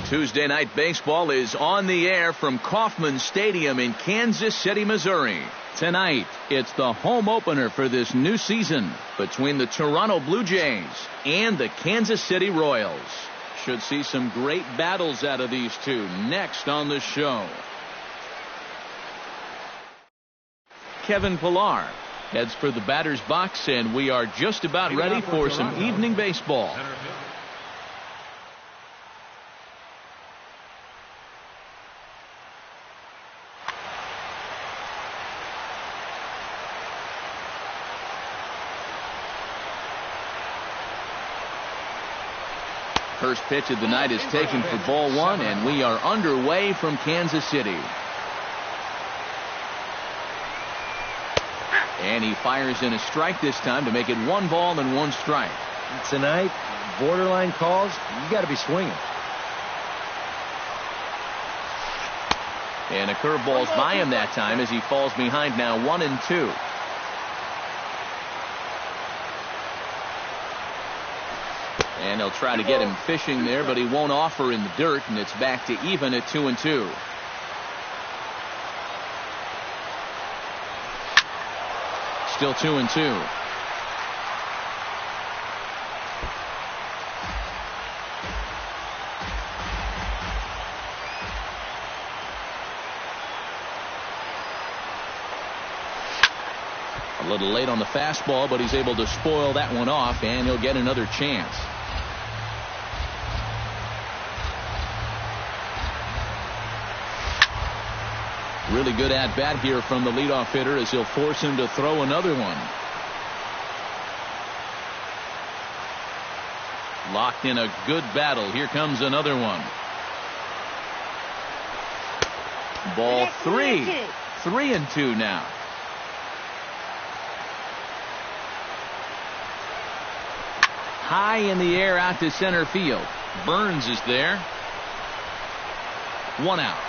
Tuesday night baseball is on the air from Kauffman Stadium in Kansas City, Missouri. Tonight, it's the home opener for this new season between the Toronto Blue Jays and the Kansas City Royals. Should see some great battles out of these two next on the show. Kevin Pillar heads for the batter's box, and we are just about ready for some evening baseball. First pitch of the night is taken for ball one, and we are underway from Kansas City. And he fires in a strike this time to make it 1 ball and 1 strike. Tonight, borderline calls, you got to be swinging. And a curveball's by him that time as he falls behind now 1-2. And he'll try to get him fishing there, but he won't offer in the dirt, and it's back to even at 2-2. Still 2-2. A little late on the fastball, but he's able to spoil that one off, and he'll get another chance. Really good at bat here from the leadoff hitter as he'll force him to throw another one. Locked in a good battle. Here comes another one. Ball 3. 3-2 now. High in the air out to center field. Burns is there. 1 out.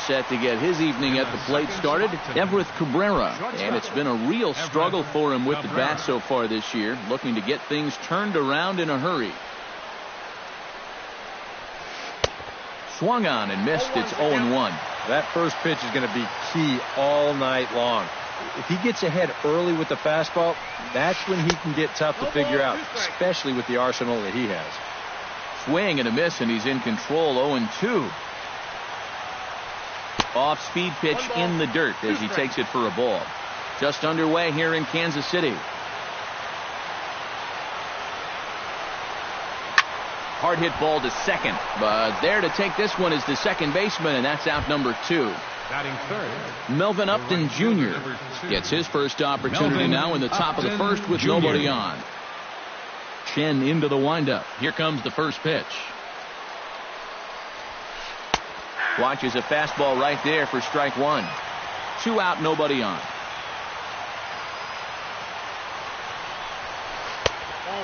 Set to get his evening at the plate started, Everett Cabrera. And it's been a real struggle for him with the bat so far this year, looking to get things turned around in a hurry. Swung on and missed. It's 0-1. That first pitch is going to be key all night long. If he gets ahead early with the fastball, that's when he can get tough to figure out, especially with the arsenal that he has. Swing and a miss, and he's in control. 0-2. Off-speed pitch in the dirt as he takes it for a ball. Just underway here in Kansas City. Hard hit ball to second, but there to take this one is the second baseman, and that's out number 2. Batting third, Melvin Upton Jr. gets his first opportunity now in the top of the first with nobody on. Chen into the windup. Here comes the first pitch. Watches a fastball right there for strike 1. 2 out, nobody on.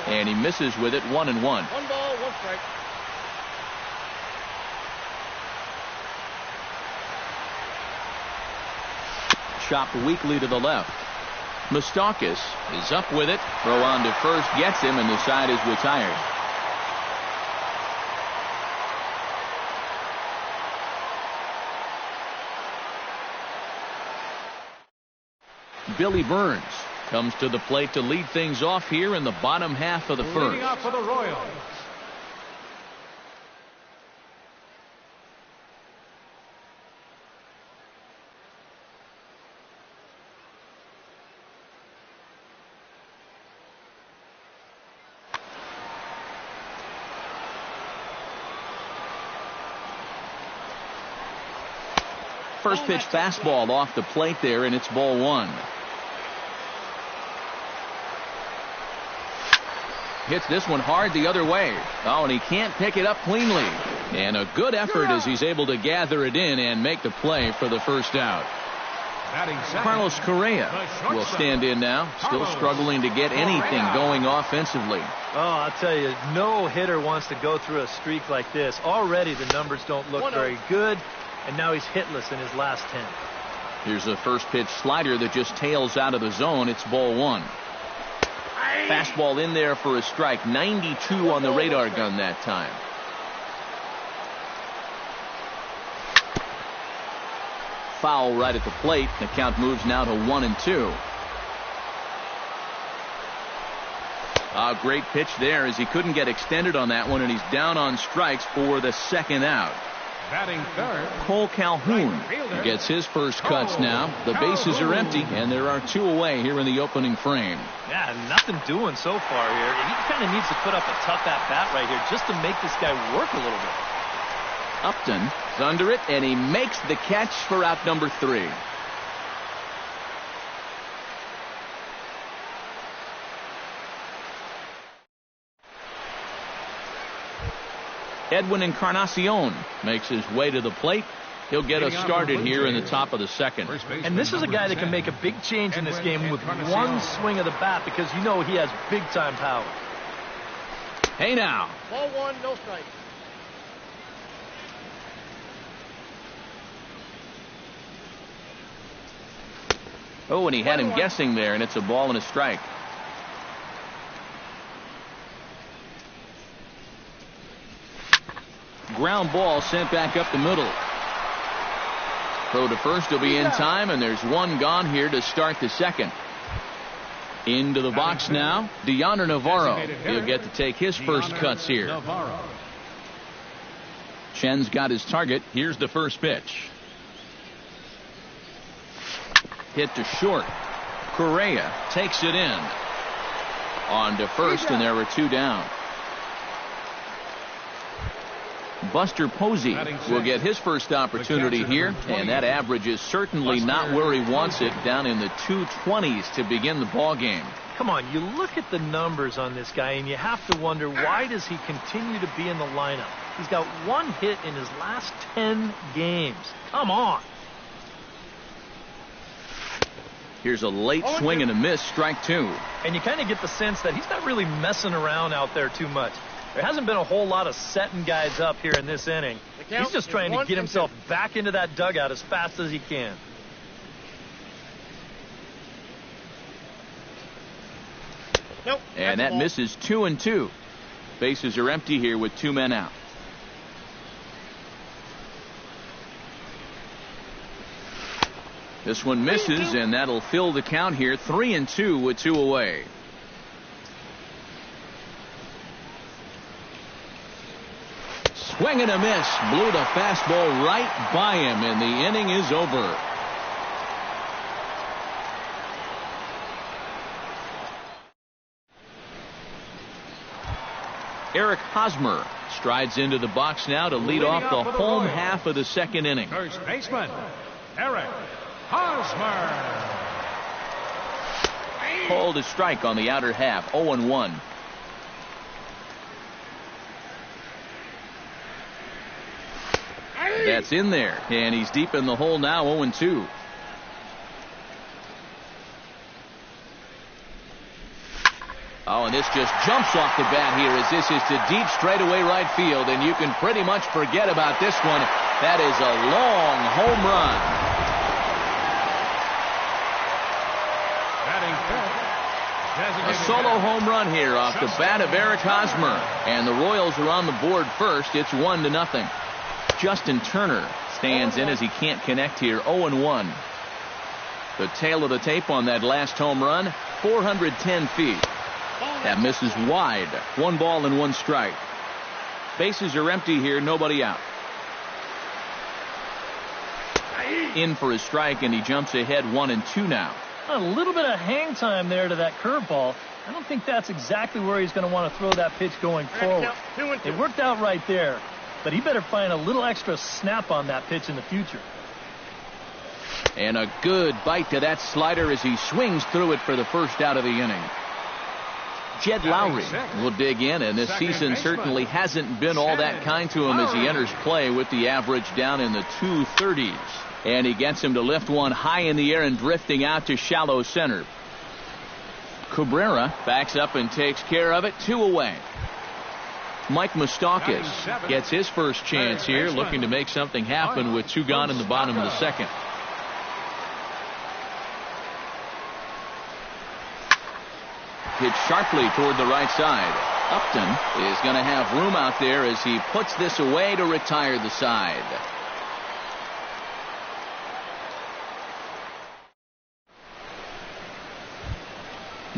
And he misses with it. 1-1. 1 ball, 1 strike. Chopped weakly to the left. Moustakas is up with it. Throw on to first, gets him, and the side is retired. Billy Burns comes to the plate to lead things off here in the bottom half of the first. Leading off for the Royals, First pitch fastball off the plate there, and it's ball 1. Hits this one hard the other way. Oh, and he can't pick it up cleanly. And a good effort as he's able to gather it in and make the play for the first out. Carlos Correa will stand in now, still struggling to get anything going offensively. Oh, I'll tell you, no hitter wants to go through a streak like this. Already the numbers don't look very good, and now he's hitless in his last 10. Here's a first pitch slider that just tails out of the zone. It's ball 1. Fastball in there for a strike. 92 on the radar gun that time. Foul right at the plate. The count moves now to 1-2. A great pitch there as he couldn't get extended on that one, and he's down on strikes for the second out. Batting third, Cole Calhoun gets his first cuts now. The bases are empty, and there are 2 away here in the opening frame. Yeah, nothing doing so far here. He kind of needs to put up a tough at-bat right here just to make this guy work a little bit. Upton is under it, and he makes the catch for out number 3. Edwin Encarnacion makes his way to the plate. He'll get us started here in the top of the second. And this is a guy that can make a big change in this game with one swing of the bat, because you know he has big-time power. Hey now. Ball 1, no strike. Oh, and he had him guessing there, and it's a ball and a strike. Ground ball sent back up the middle. Throw to first will be in time, and there's one gone here to start the second. Into the box now, Deoner Navarro. He'll get to take his first cuts here. Chen's got his target. Here's the first pitch. Hit to short. Correa takes it in. On to first, and there were 2 down. Buster Posey will get his first opportunity here, and that average is certainly not where he wants it, down in the 220s to begin the ball game. Come on, you look at the numbers on this guy, and you have to wonder, why does he continue to be in the lineup? He's got 1 hit in his last 10 games. Come on. Here's a late swing and a miss, strike 2. And you kind of get the sense that he's not really messing around out there too much. There hasn't been a whole lot of setting guys up here in this inning. He's just trying to get himself back into that dugout as fast as he can. Nope. And that misses 2-2. Bases are empty here with 2 men out. This one misses, and that'll fill the count here. 3-2 with 2 away. Swing and a miss. Blew the fastball right by him, and the inning is over. Eric Hosmer strides into the box now to lead off the home half of the second inning. First baseman, Eric Hosmer. Called a strike on the outer half. 0-1. That's in there, and he's deep in the hole now. 0-2. Oh, and this just jumps off the bat here as this is to deep straightaway right field, and you can pretty much forget about this one. That is a long home run. A solo home run here off the bat of Eric Hosmer, and the Royals are on the board first. It's 1-0. Justin Turner stands in as he can't connect here. 0-1. The tail of the tape on that last home run, 410 feet. That misses wide. 1 ball and 1 strike. Bases are empty here. Nobody out. In for a strike, and he jumps ahead 1-2 now. A little bit of hang time there to that curveball. I don't think that's exactly where he's going to want to throw that pitch going forward. It worked out right there, but he better find a little extra snap on that pitch in the future. And a good bite to that slider as he swings through it for the first out of the inning. Jed Lowry will dig in, and this season certainly hasn't been all that kind to him as he enters play with the average down in the 230s. And he gets him to lift one high in the air and drifting out to shallow center. Cabrera backs up and takes care of it. 2 away. Mike Moustakas gets his first chance here, looking to make something happen with 2 gone in the bottom of the second. hit sharply toward the right side. Upton is going to have room out there as he puts this away to retire the side.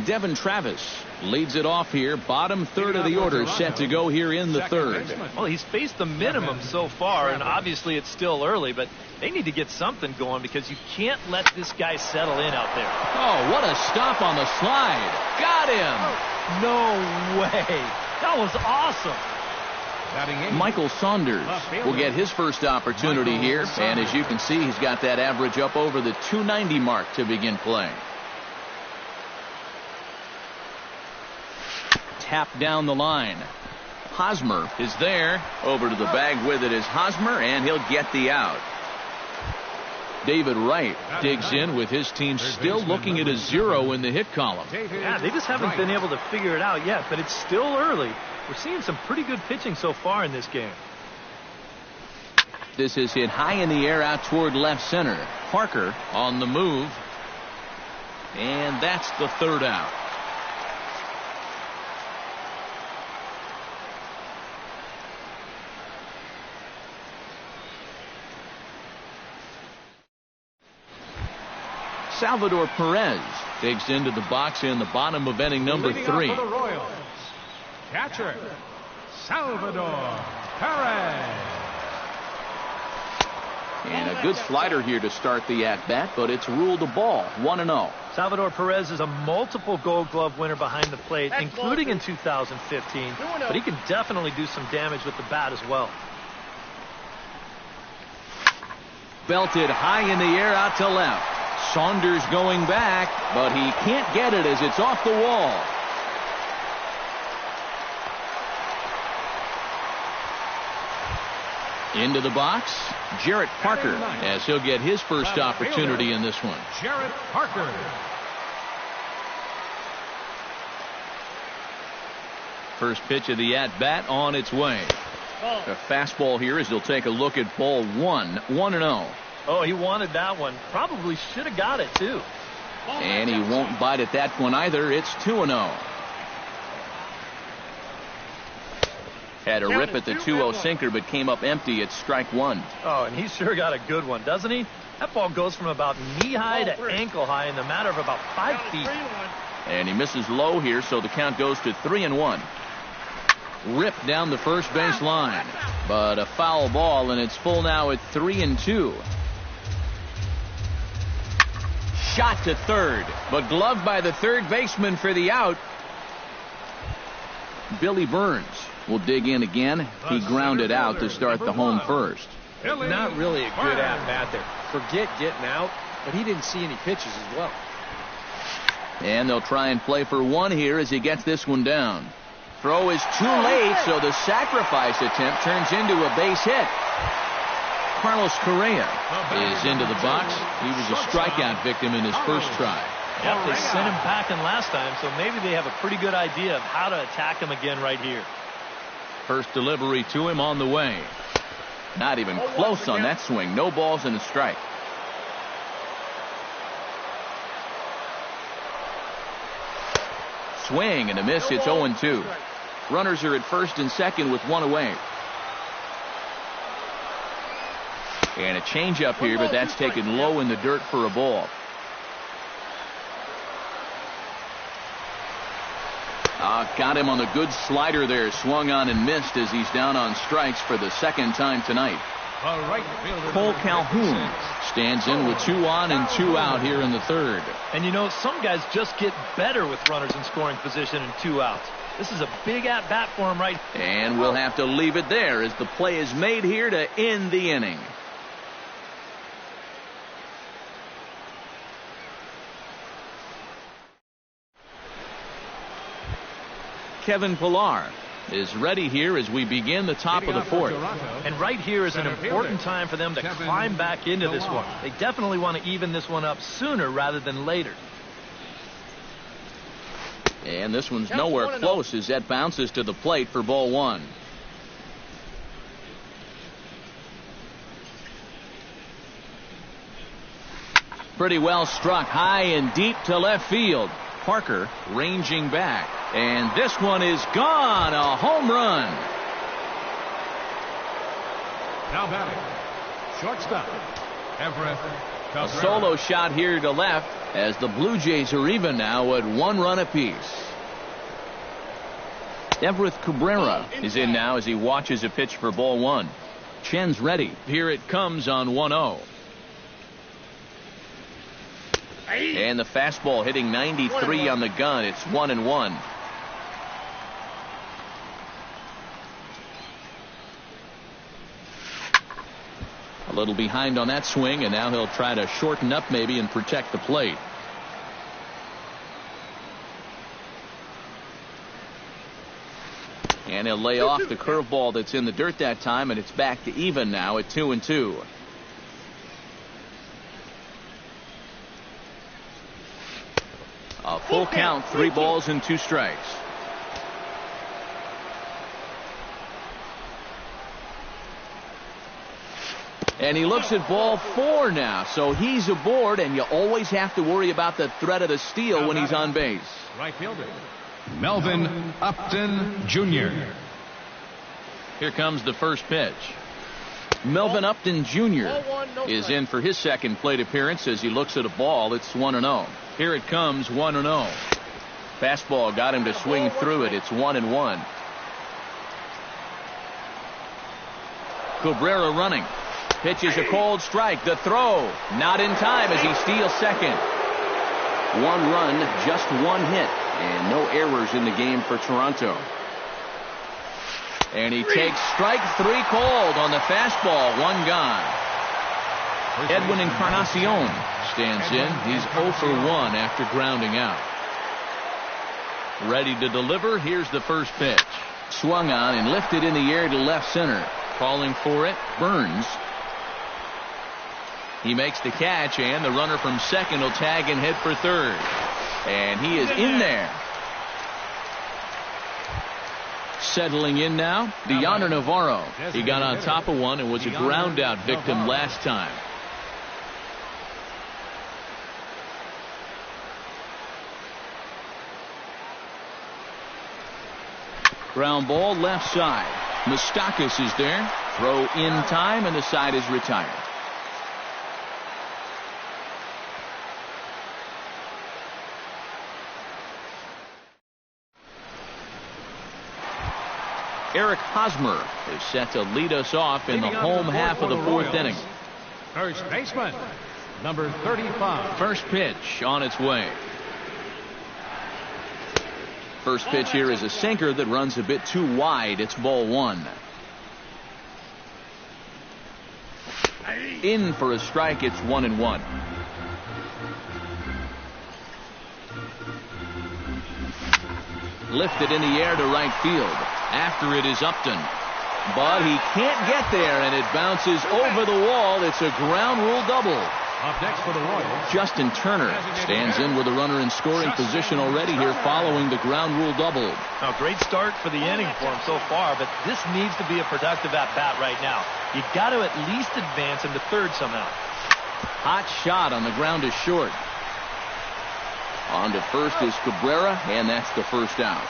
Devin Travis leads it off here. Bottom third of the order set to go here in the third. Well, he's faced the minimum so far, and obviously it's still early, but they need to get something going because you can't let this guy settle in out there. Oh, what a stop on the slide. Got him. No way. That was awesome. Michael Saunders will get his first opportunity here, and as you can see, he's got that average up over the 290 mark to begin play. Tap down the line. Hosmer is there. Over to the bag with it is Hosmer, and he'll get the out. David Wright digs in with his team still looking at a 0 in the hit column. Yeah, they just haven't been able to figure it out yet, but it's still early. We're seeing some pretty good pitching so far in this game. This is hit high in the air out toward left center. Parker on the move. And that's the third out. Salvador Perez digs into the box in the bottom of inning number 3. For the Royals, catcher Salvador Perez. And a good slider here to start the at-bat, but it's ruled a ball. 1-0. Salvador Perez is a multiple Gold Glove winner behind the plate, including in 2015, but he can definitely do some damage with the bat as well. Belted high in the air out to left. Saunders going back, but he can't get it as it's off the wall. Into the box, Jarrett Parker, as he'll get his first opportunity in this one. Jarrett Parker. First pitch of the at-bat on its way. A fastball here as he'll take a look at ball 1. 1-0. Oh, he wanted that one. Probably should have got it, too. And he won't bite at that one either. It's 2-0. Had a rip at the 2-0 sinker, but came up empty at strike 1. Oh, and he sure got a good one, doesn't he? That ball goes from about knee-high to ankle-high in the matter of about 5 feet. And he misses low here, so the count goes to 3-1. Ripped down the first base line, but a foul ball, and it's full now at 3-2. Shot to third, but gloved by the third baseman for the out. Billy Burns will dig in again. He grounded out to start the home first. Not really a good at-bat there. Forget getting out, but he didn't see any pitches as well. And they'll try and play for one here as he gets this one down. Throw is too late, so the sacrifice attempt turns into a base hit. Carlos Correa is into the box. He was a strikeout victim in his first try. Yep, they sent him packing last time, so maybe they have a pretty good idea of how to attack him again right here. First delivery to him on the way. Not even close on that swing. No balls and a strike. Swing and a miss. It's 0-2. Runners are at first and second with one away. And a changeup here, but that's taken low in the dirt for a ball. Got him on the good slider there. Swung on and missed as he's down on strikes for the second time tonight. Cole Calhoun stands in with 2 on and 2 out here in the third. And you know, some guys just get better with runners in scoring position and 2 outs. This is a big at-bat for him right. And we'll have to leave it there as the play is made here to end the inning. Kevin Pillar is ready here as we begin the top of the fourth. And right here is an important time for them to climb back into this one. They definitely want to even this one up sooner rather than later. And this one's nowhere close as that bounces to the plate for ball 1. Pretty well struck high and deep to left field. Parker ranging back. And this one is gone. A home run. Now batting, shortstop, Everett A solo shot here to left as the Blue Jays are even now at 1 run apiece. Everett Cabrera is in now as he watches a pitch for ball 1. Chen's ready. Here it comes on 1-0. And the fastball hitting 93 on the gun. It's 1-1. A little behind on that swing, and now he'll try to shorten up maybe and protect the plate. And he'll lay off the curveball that's in the dirt that time, and it's back to even now at 2-2. A full count, 3 balls and 2 strikes. And he looks at ball 4 now, so he's aboard, and you always have to worry about the threat of the steal when he's on base. Right fielder, Melvin Upton Jr. Here comes the first pitch. Melvin Upton Jr. is in for his second plate appearance as he looks at a ball. It's 1-0. Here it comes, 1-0. Fastball got him to swing through it. It's 1-1. Cabrera running. Pitches a cold strike. The throw not in time as he steals second. 1 run, just 1 hit, and no errors in the game for Toronto. And he takes strike 3 cold on the fastball. 1 gone. Edwin Encarnacion stands in. He's 0 for 1 after grounding out. Ready to deliver. Here's the first pitch. Swung on and lifted in the air to left center. Calling for it, Burns. He makes the catch, and the runner from second will tag and hit for third. And he is in there. Settling in now, Deonder Navarro. He got on top of one and was a ground out victim last time. Ground ball left side. Moustakas is there. Throw in time, and the side is retired. Eric Hosmer is set to lead us off in the home half of the 4th inning. First baseman, number 35. First pitch on its way. First pitch here is a sinker that runs a bit too wide. It's ball 1. In for a strike. It's 1-1. Lifted in the air to right field. After it is Upton. But he can't get there, and it bounces over the wall. It's a ground rule double. Up next for the Royals, Justin Turner stands in with a runner in scoring position already here following the ground rule double. Now, great start for the inning for him so far, but this needs to be a productive at-bat right now. You got to at least advance him to third somehow. Hot shot on the ground is short. On to first is Cabrera, and that's the first out.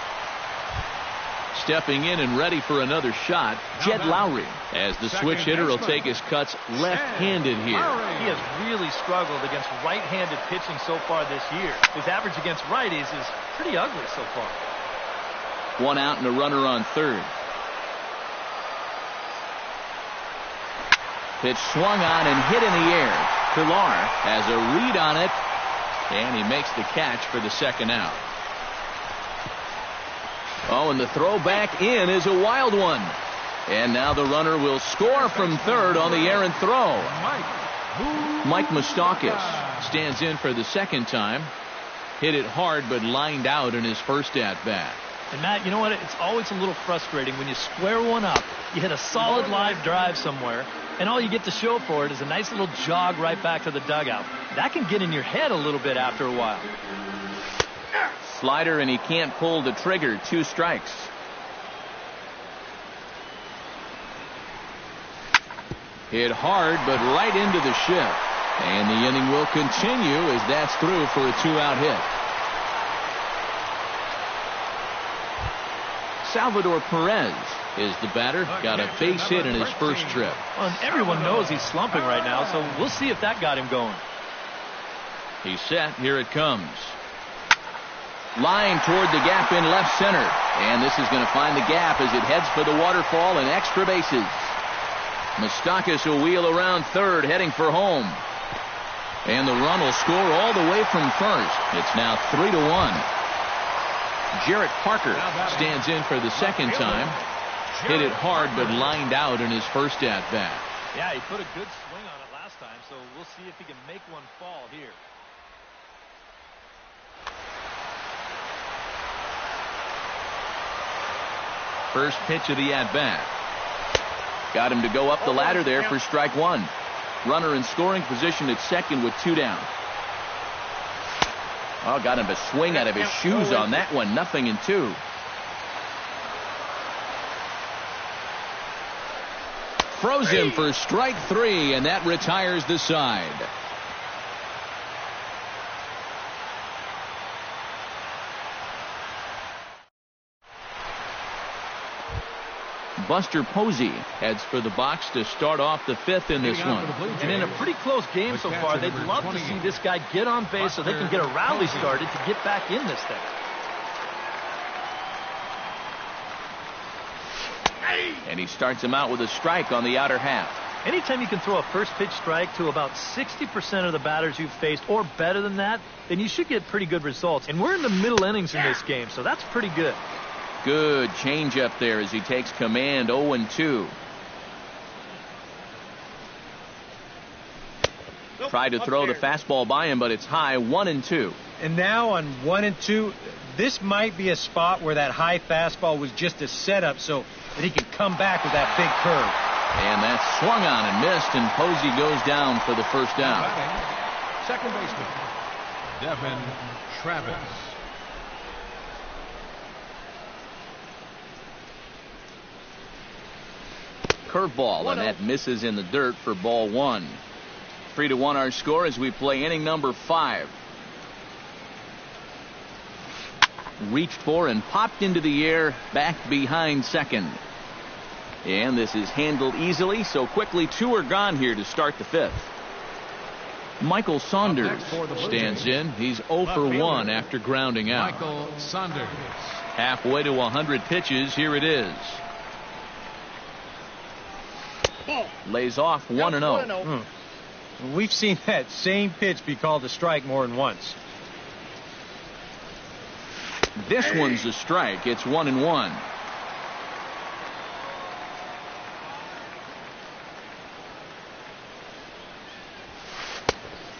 Stepping in and ready for another shot, Jed Lowry, as the switch hitter will take his cuts left-handed here. He has really struggled against right-handed pitching so far this year. His average against righties is pretty ugly so far. 1 out and a runner on third. Pitch swung on and hit in the air. Pilar has a read on it, and he makes the catch for the second out. Oh, and the throw back in is a wild one. And now the runner will score from third on the errant throw. Mike Moustakas stands in for the second time. Hit it hard, but lined out in his first at-bat. And Matt, you know what? It's always a little frustrating when you square one up. You hit a solid live drive somewhere, and all you get to show for it is a nice little jog right back to the dugout. That can get in your head a little bit after a while. Slider, and he can't pull the trigger. 2 strikes. Hit hard, but right into the shift. And the inning will continue as that's through for a 2-out hit. Salvador Perez is the batter. Got a base hit in his first trip. Well, and everyone knows he's slumping right now, so we'll see if that got him going. He's set. Here it comes. Line toward the gap in left center. And this is going to find the gap as it heads for the waterfall and extra bases. Moustakas will wheel around third, heading for home. And the run will score all the way from first. It's now 3-1. Jarrett Parker stands in for the second time. Hit it hard, but lined out in his first at-bat. Yeah, he put a good swing on it last time, so we'll see if he can make one fall here. First pitch of the at-bat. Got him to go up the ladder there for strike one. Runner in scoring position at second with 2 down. Oh, got him to swing out of his shoes on that one. 0-2. Throws him for strike 3, and that retires the side. Buster Posey heads for the box to start off the 5th in this one. And in a pretty close game so far, they'd love to see this guy get on base so they can get a rally started to get back in this thing. And he starts him out with a strike on the outer half. Anytime you can throw a first pitch strike to about 60% of the batters you've faced, or better than that, then you should get pretty good results. And we're in the middle innings in this game, so that's pretty good. Good change up there as he takes command. 0-2. Tried to throw the fastball by him, but it's high. 1-2. And now on 1-2, this might be a spot where that high fastball was just a setup so that he can come back with that big curve. And that's swung on and missed, and Posey goes down for the first down. Second baseman, Devin Travis. Curveball, and that misses in the dirt for ball 1. 3-1 our score as we play inning number 5. Reached for and popped into the air back behind second. And this is handled easily, so quickly 2 are gone here to start the 5th. Michael Saunders stands in. He's 0 for 1 after grounding out. Michael Saunders. Halfway to 100 pitches. Here it is. Lays off 1-0. We've seen that same pitch be called a strike more than once. This one's a strike. It's 1-1.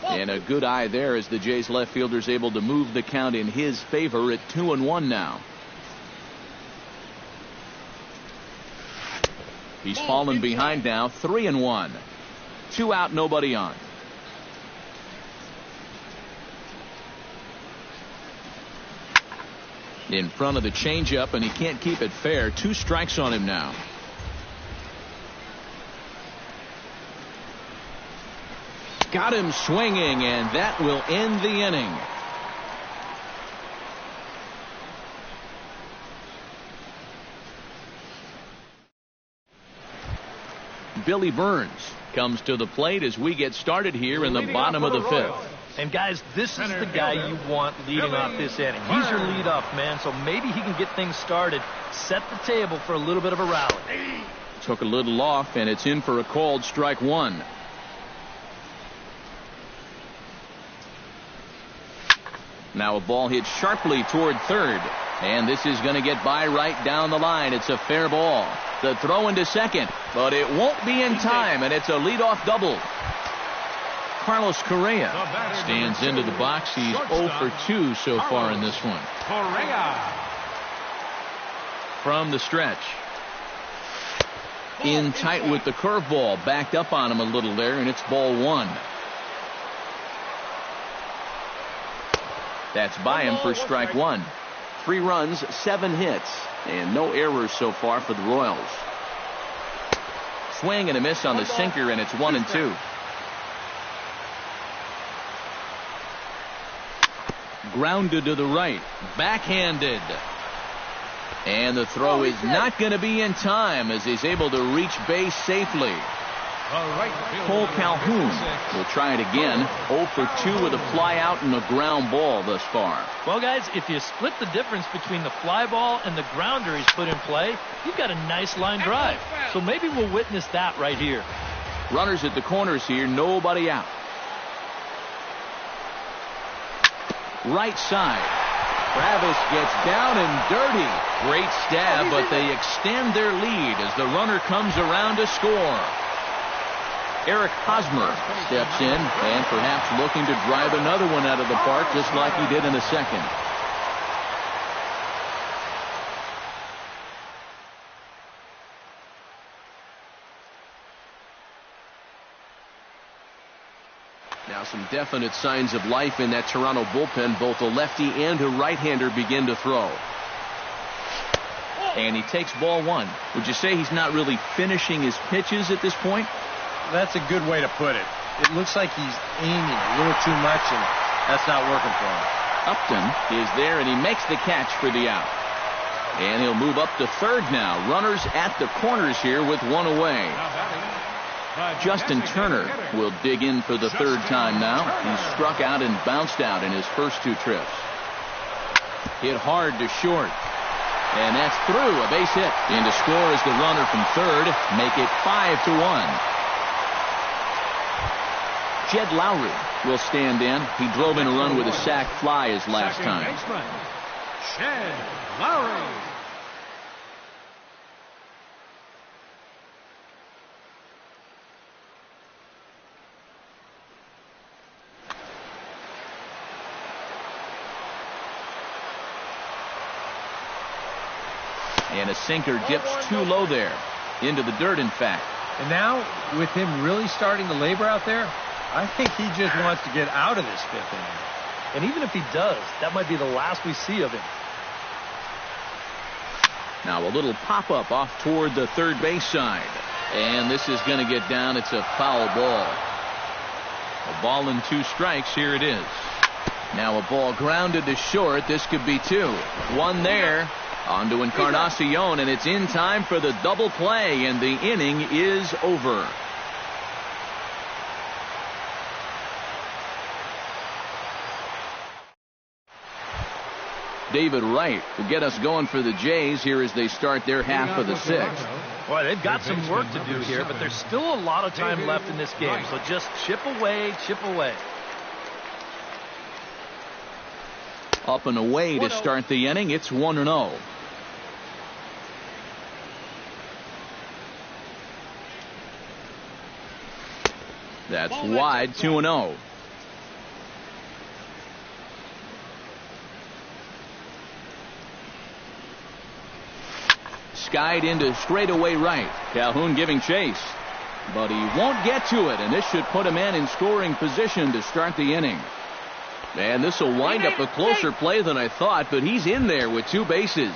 And a good eye there as the Jays left fielder's able to move the count in his favor at 2-1 now. He's fallen behind now. 3-1. 2 out, nobody on. In front of the changeup, and he can't keep it fair. 2 strikes on him now. Got him swinging, and that will end the inning. Billy Burns comes to the plate as we get started here in the bottom of the 5th. And guys, this is the guy you want leading off this inning. He's your leadoff man, so maybe he can get things started, set the table for a little bit of a rally. Took a little off, and it's in for a called strike 1. Now a ball hit sharply toward third, and this is going to get by right down the line. It's a fair ball. The throw into second, but it won't be in time, and it's a leadoff double. Carlos Correa stands into the box. He's 0 for 2 so far in this one. Correa. From the stretch. In tight with the curveball. Backed up on him a little there, and it's ball 1. That's by him for strike 1. 3 runs, 7 hits, and no errors so far for the Royals. Swing and a miss on the sinker, and it's 1-2. Grounded to the right. Backhanded. And the throw is not going to be in time as he's able to reach base safely. Cole Calhoun will try it again. 0 for 2 with a fly out and a ground ball thus far. Well, guys, if you split the difference between the fly ball and the grounder he's put in play, you've got a nice line drive. So maybe we'll witness that right here. Runners at the corners here, nobody out. Right side. Travis gets down and dirty. Great stab, but they extend their lead as the runner comes around to score. Eric Hosmer steps in and perhaps looking to drive another one out of the park just like he did in the second. Now some definite signs of life in that Toronto bullpen. Both a lefty and a right-hander begin to throw. And he takes ball one. Would you say he's not really finishing his pitches at this point? That's a good way to put it. It looks like he's aiming a little too much, and that's not working for him. Upton is there, and he makes the catch for the out. And he'll move up to third now. Runners at the corners here with one away. Justin Turner will dig in for the third time now. He struck out and bounced out in his first 2 trips. Hit hard to short. And that's through, a base hit. And to score is the runner from third. Make it 5-1. Jed Lowry will stand in. He drove in a run with a sac fly his last time. Jed Lowry. And a sinker dips too low there. Into the dirt, in fact. And now, with him really starting to labor out there, I think he just wants to get out of this 5th inning. And even if he does, that might be the last we see of him. Now a little pop-up off toward the third base side. And this is going to get down. It's a foul ball. A ball and 2 strikes. Here it is. Now a ball grounded to short. This could be 2. 1 there. On to Encarnacion, and it's in time for the double play, and the inning is over. David Wright will get us going for the Jays here as they start their half of the 6th. Boy, they've got some work to do here, but there's still a lot of time left in this game, so just chip away, chip away. Up and away to start the inning. It's 1-0. That's wide, 2-0. Skied into straightaway right. Calhoun giving chase. But he won't get to it, and this should put him in scoring position to start the inning. And this will wind up a closer play than I thought, but he's in there with 2 bases.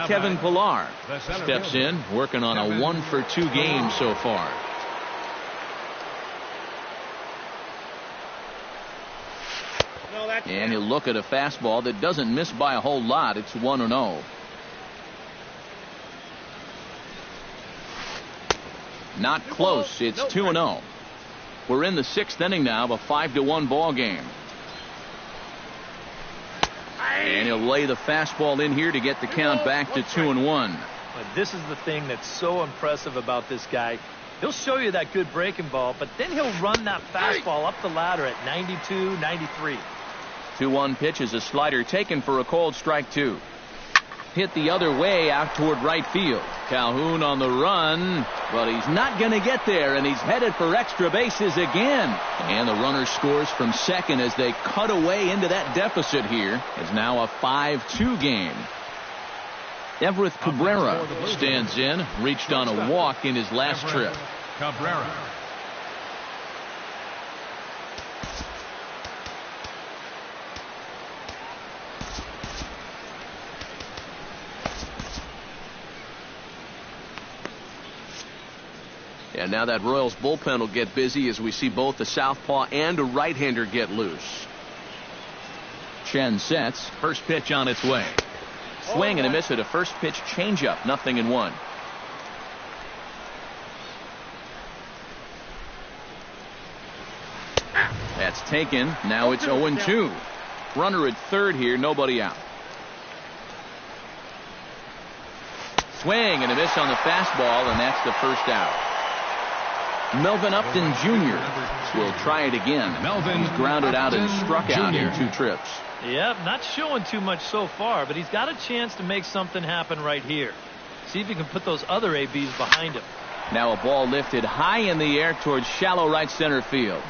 Kevin Pillar steps in, working on a 1 for 2 game so far. And he'll look at a fastball that doesn't miss by a whole lot. It's 1-0. Not close. It's 2-0. We're in the 6th inning now of a 5-1 ball game. And he'll lay the fastball in here to get the count back to 2-1. This is the thing that's so impressive about this guy. He'll show you that good breaking ball, but then he'll run that fastball up the ladder at 92, 93. 2-1 pitch is a slider taken for a called strike 2. Hit the other way out toward right field. Calhoun on the run, but he's not going to get there, and he's headed for extra bases again. And the runner scores from second as they cut away into that deficit here. It's now a 5-2 game. Everett Cabrera stands in, reached on a walk in his last trip. Cabrera. And now that Royals bullpen will get busy as we see both the southpaw and a right-hander get loose. Chen sets. First pitch on its way. Swing and a miss at a first pitch changeup. 0-1. That's taken. Now it's 0-2. Runner at third here. Nobody out. Swing and a miss on the fastball, and that's the first out. Melvin Upton Jr. will try it again. He's grounded out and struck out in 2 trips. Yep, not showing too much so far, but he's got a chance to make something happen right here. See if he can put those other ABs behind him. Now a ball lifted high in the air towards shallow right center field.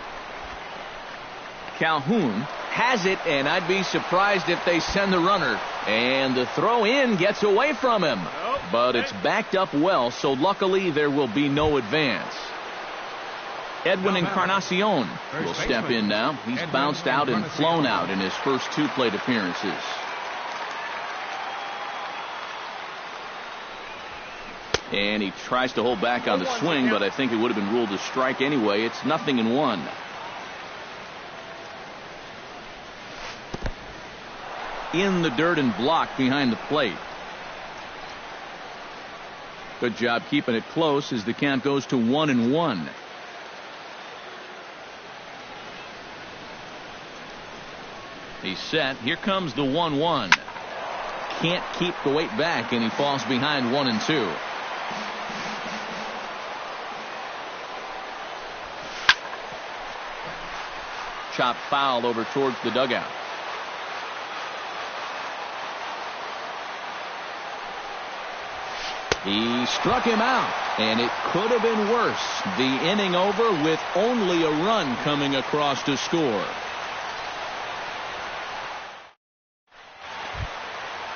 Calhoun has it, and I'd be surprised if they send the runner. And the throw in gets away from him. But it's backed up well, so luckily there will be no advance. Edwin Encarnacion will step in now. He's bounced out and flown out in his first 2 plate appearances. And he tries to hold back on the swing, but I think it would have been ruled a strike anyway. It's 0-1. In the dirt and blocked behind the plate. Good job keeping it close as the count goes to 1-1. He's set. Here comes the 1-1. Can't keep the weight back, and he falls behind 1-2. Chop foul over towards the dugout. He struck him out, and it could have been worse. The inning over with only a run coming across to score.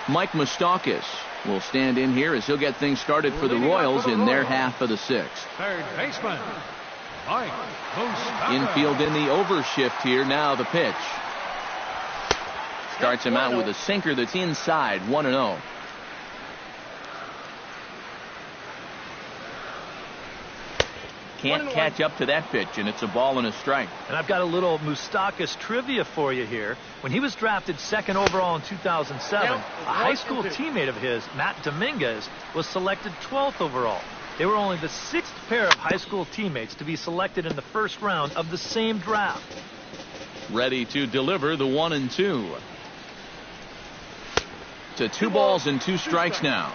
Mike Moustakas will stand in here as he'll get things started for the Royals in their half of the 6th. Third baseman, Mike Moustakas. Infield in the overshift here. Now the pitch. Starts him out with a sinker that's inside. 1-0. Can't catch up to that pitch, and it's a ball and a strike. And I've got a little Moustakas trivia for you here. When he was drafted 2nd overall in 2007, a high school teammate of his, Matt Dominguez, was selected 12th overall. They were only the 6th pair of high school teammates to be selected in the first round of the same draft. Ready to deliver the 1-2. To 2 balls and 2 strikes now.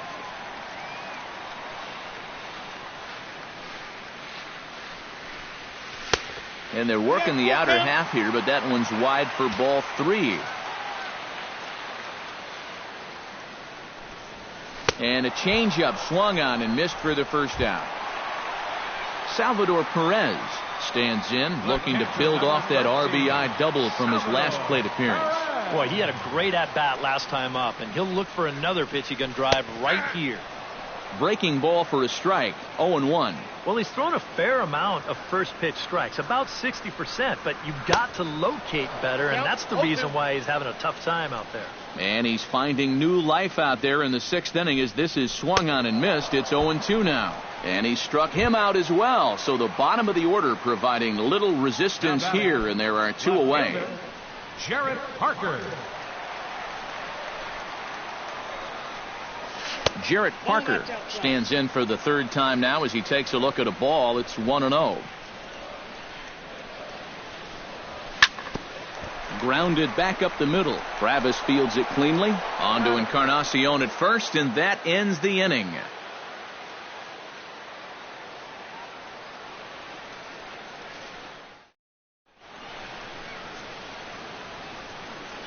And they're working the outer half here, but that one's wide for ball 3. And a changeup swung on and missed for the first out. Salvador Perez stands in, looking to build off that RBI double from his last plate appearance. Boy, he had a great at-bat last time up, and he'll look for another pitch he can drive right here. Breaking ball for a strike. 0-1. Well, he's thrown a fair amount of first pitch strikes, about 60%, but you've got to locate better, and that's the reason why he's having a tough time out there. And he's finding new life out there in the 6th inning as this is swung on and missed. It's 0-2 now. And he struck him out as well, so the bottom of the order providing little resistance here, and there are 2 away. Jarrett Parker. Jarrett Parker stands in for the 3rd time now as he takes a look at a ball. It's 1-0. Grounded back up the middle. Travis fields it cleanly. On to Encarnacion at first, and that ends the inning.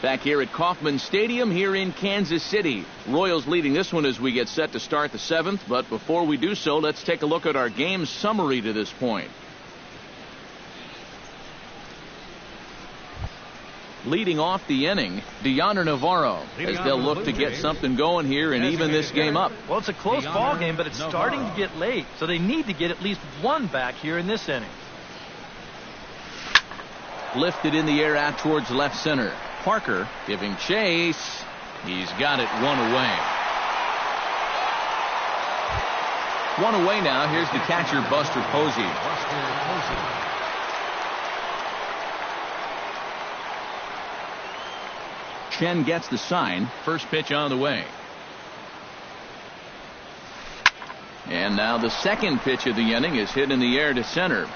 Back here at Kauffman Stadium here in Kansas City. Royals leading this one as we get set to start the 7th. But before we do so, let's take a look at our game summary to this point. Leading off the inning, Deoner Navarro, as they'll look to get something going here and even this game up. Well, it's a close ball game, but it's starting to get late, so they need to get at least 1 back here in this inning. Lifted in the air out towards left center. Parker giving chase. He's got it 1 away. 1 away now. Here's the catcher, Buster Posey. Chen gets the sign. First pitch on the way. And now the second pitch of the inning is hit in the air to center.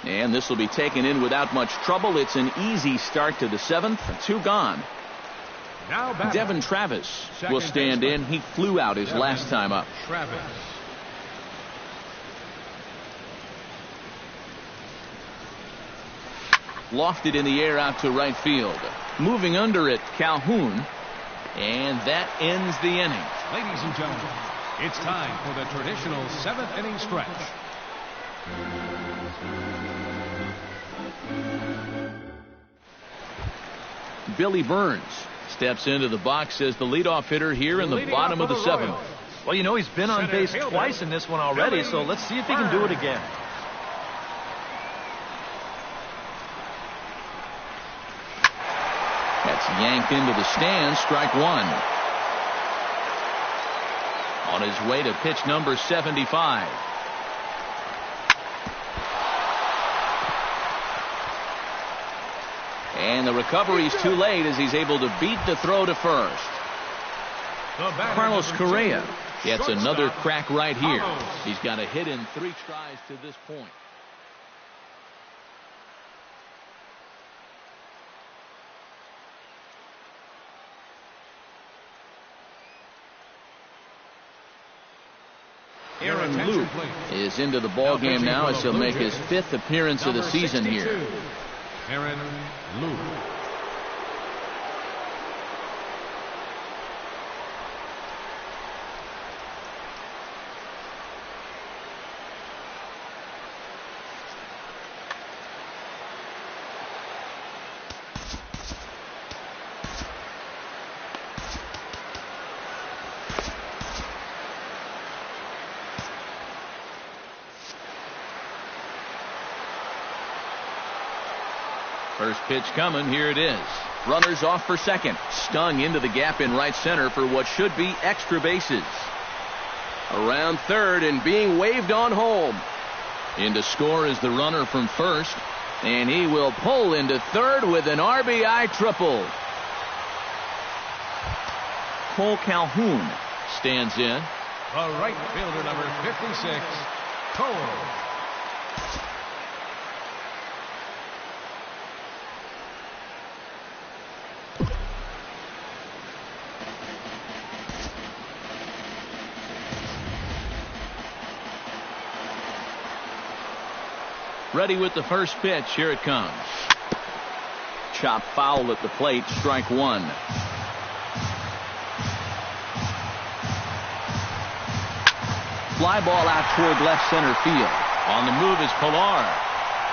And this will be taken in without much trouble. It's an easy start to the seventh. 2 gone. Now Devin Travis will stand in. He flew out his last time up. Travis. Lofted in the air out to right field. Moving under it, Calhoun. And that ends the inning. Ladies and gentlemen, it's time for the traditional 7th inning stretch. Billy Burns steps into the box as the leadoff hitter here in the bottom of the 7th. Well, you know, he's been on base twice in this one already, so let's see if he can do it again. That's yanked into the stands. Strike 1. On his way to pitch number 75. And the recovery's too late as he's able to beat the throw to first. Carlos Correa gets another crack right here. He's got a hit in 3 tries to this point. Aaron Luke is into the ball game now as he'll make his 5th appearance of the season here. Aaron Luke. First pitch coming. Here it is. Runners off for second. Stung into the gap in right center for what should be extra bases. Around third and being waved on home. In to score is the runner from first. And he will pull into third with an RBI triple. Cole Calhoun stands in. The right fielder, number 56, Cole. Ready with the first pitch. Here it comes. Chop foul at the plate. Strike 1. Fly ball out toward left center field. On the move is Pilar.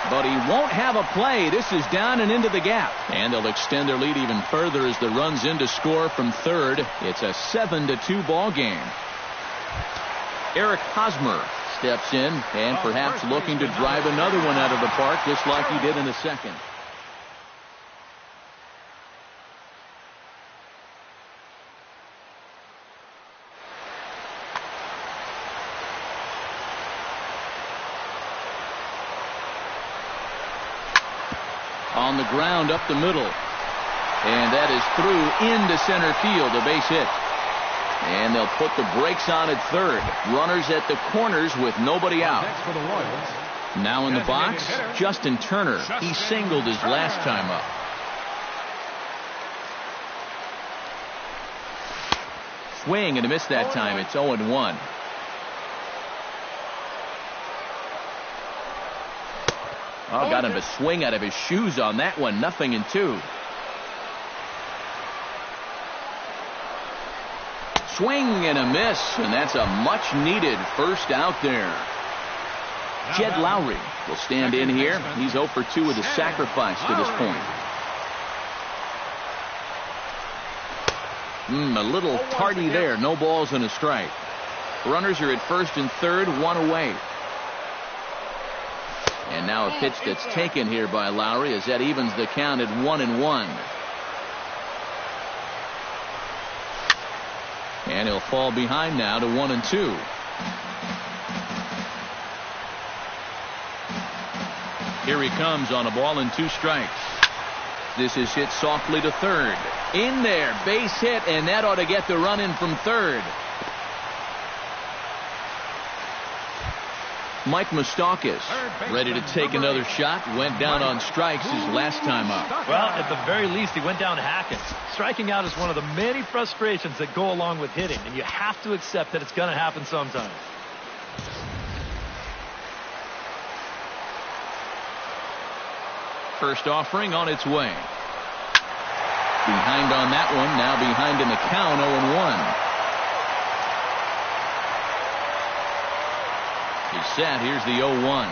But he won't have a play. This is down and into the gap. And they'll extend their lead even further as the run's in to score from third. It's a 7-2 ball game. Eric Hosmer steps in and perhaps looking to drive another one out of the park just like he did in the second. On the ground up the middle. And that is through into center field, a base hit. And they'll put the brakes on at third. Runners at the corners with nobody out. Now in the box, Justin Turner. He singled his last time up. Swing and a miss that time. It's 0-1. Oh, got him to swing out of his shoes on that one. 0-2. Swing and a miss, and that's a much-needed first out there. Jed Lowry will stand in here. He's 0 for 2 with a sacrifice to this point. A little tardy there. No balls and a strike. Runners are at first and third, 1 away. And now a pitch that's taken here by Lowry as that evens the count at 1-1. And he'll fall behind now to 1-2. Here he comes on a ball and 2 strikes. This is hit softly to third. In there, base hit, and that ought to get the run in from third. Mike Moustakas, ready to take another shot. Went down on strikes his last time up. Well, at the very least, he went down hacking. Striking out is one of the many frustrations that go along with hitting, and you have to accept that it's going to happen sometimes. First offering on its way. Behind on that one, now behind in the count, 0-1. He's set. Here's the 0-1.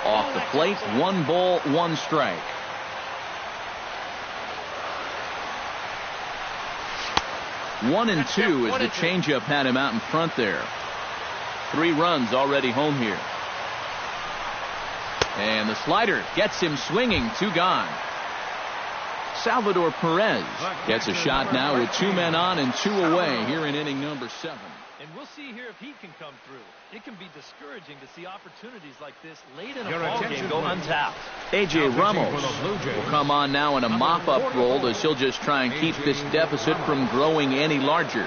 Off the plate, 1 ball, 1 strike. One and two as the changeup had him out in front there. 3 runs already home here. And the slider gets him swinging. 2 gone. Salvador Perez gets a shot now with 2 men on and 2 away here in inning number 7. And we'll see here if he can come through. It can be discouraging to see opportunities like this late in a ball game go untapped. A.J. Ramos will come on now in a mop-up role as he'll just try and keep this deficit from growing any larger.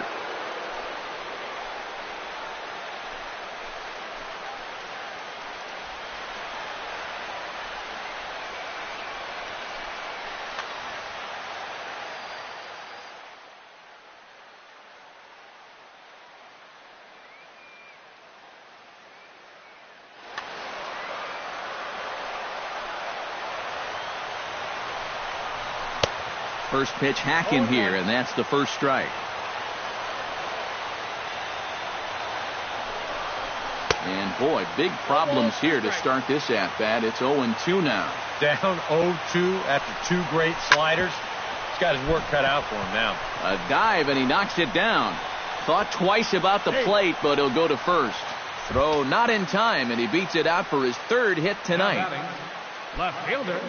First pitch hacking here, and that's the first strike. And boy, big problems here to start this at-bat. It's 0-2 now. Down 0-2 after 2 great sliders. He's got his work cut out for him now. A dive, and he knocks it down. Thought twice about the plate, but he'll go to first. Throw not in time, and he beats it out for his 3rd hit tonight. Left fielder,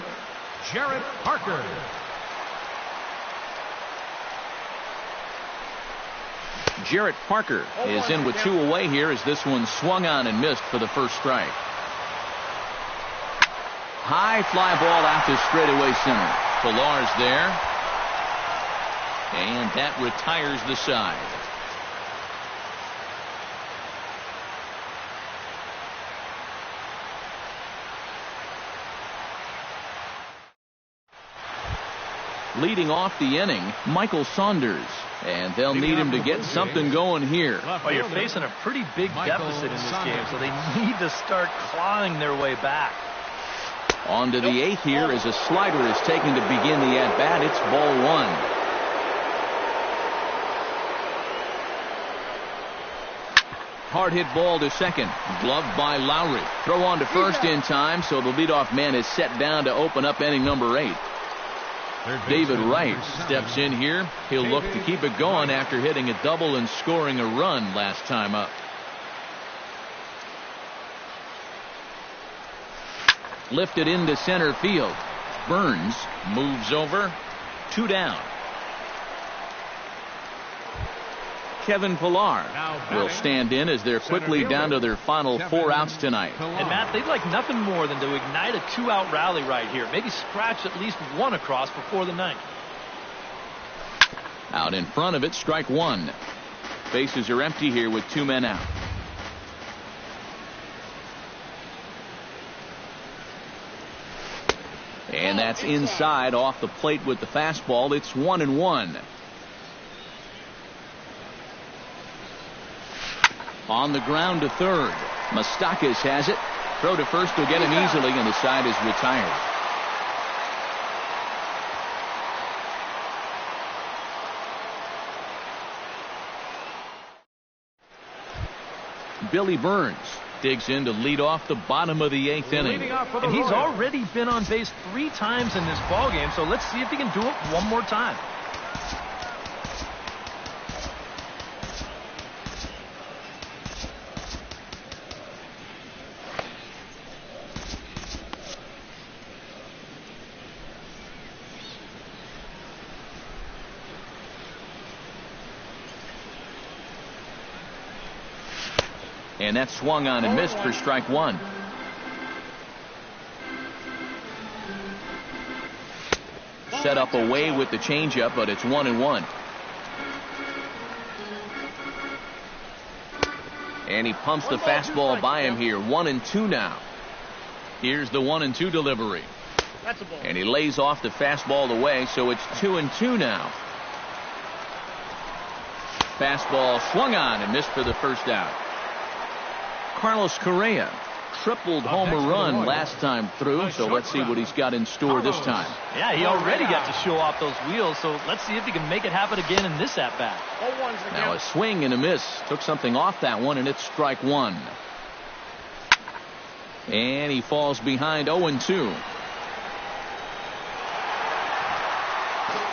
Jarrett Parker. Jarrett Parker is in with 2 away here as this one swung on and missed for the first strike. High fly ball out to straightaway center. Pilar's there. And that retires the side. Leading off the inning, Michael Saunders. And they'll need him to get something going here. Well, you're facing a pretty big deficit in this game, so they need to start clawing their way back. On to the 8th here as a slider is taken to begin the at-bat. It's ball 1. Hard hit ball to second. Gloved by Lowry. Throw on to first in time, so the leadoff man is set down to open up inning number 8. David Wright steps in here. He'll look to keep it going after hitting a double and scoring a run last time up. Lifted into center field. Burns moves over. 2 down. Kevin Pilar will stand in as they're quickly down to their final 4 outs tonight. And Matt, they'd like nothing more than to ignite a 2-out rally right here. Maybe scratch at least 1 across before the 9th. Out in front of it, strike 1. Bases are empty here with 2 men out. And that's inside off the plate with the fastball. It's 1-1. On the ground to third. Moustakas has it. Throw to first will get him easily, and the side is retired. Billy Burns digs in to lead off the bottom of the 8th inning. And he's already been on base 3 times in this ballgame, so let's see if he can do it one more time. And that swung on and missed for strike 1. Set up away with the changeup, but it's 1-1. And he pumps the fastball by him here. 1-2 now. Here's the 1-2 delivery. That's a ball. And he lays off the fastball away, so it's 2-2 now. Fastball swung on and missed for the first out. Carlos Correa tripled homer run last time through, so let's see what he's got in store this time. Yeah, he already got to show off those wheels, so let's see if he can make it happen again in this at-bat. Now a swing and a miss. Took something off that one, and it's strike one. And he falls behind 0-2.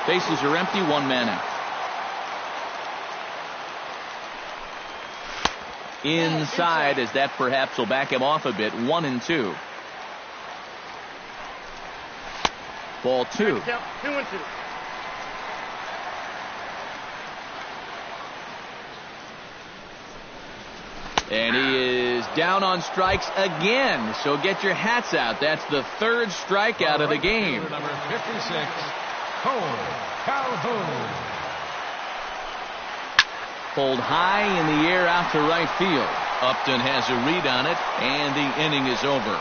Bases are empty, one man out. Inside, as that perhaps will back him off a bit. 1-2. Ball two. 2-2. And he is down on strikes again. So get your hats out. That's the third strikeout of the game. Number 56, Cole Calhoun. Pulled high in the air out to right field. Upton has a read on it, and the inning is over.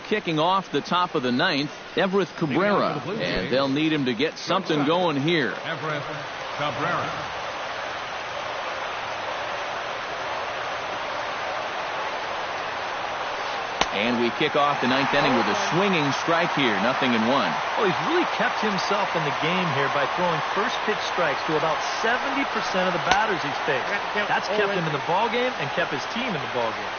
Kicking off the top of the ninth, Everett Cabrera, and they'll need him to get something going here. Everett Cabrera. And we kick off the ninth inning with a swinging strike here. 0-1. Oh, he's really kept himself in the game here by throwing first pitch strikes to about 70% of the batters he's faced. That's kept him in the ballgame and kept his team in the ballgame.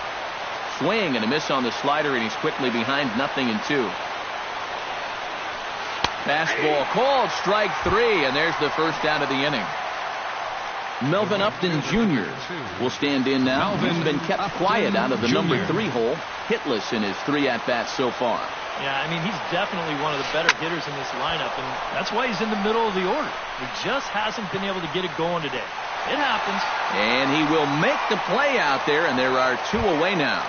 Swing and a miss on the slider, and he's quickly behind 0-2. Fastball called, strike three, and there's the first out of the inning. Melvin Upton Jr. will stand in now. He's been kept quiet out of the number 3 hole, hitless in his 3 at-bats so far. Yeah, I mean, he's definitely one of the better hitters in this lineup, and that's why he's in the middle of the order. He just hasn't been able to get it going today. It happens. And he will make the play out there, and there are 2 away now.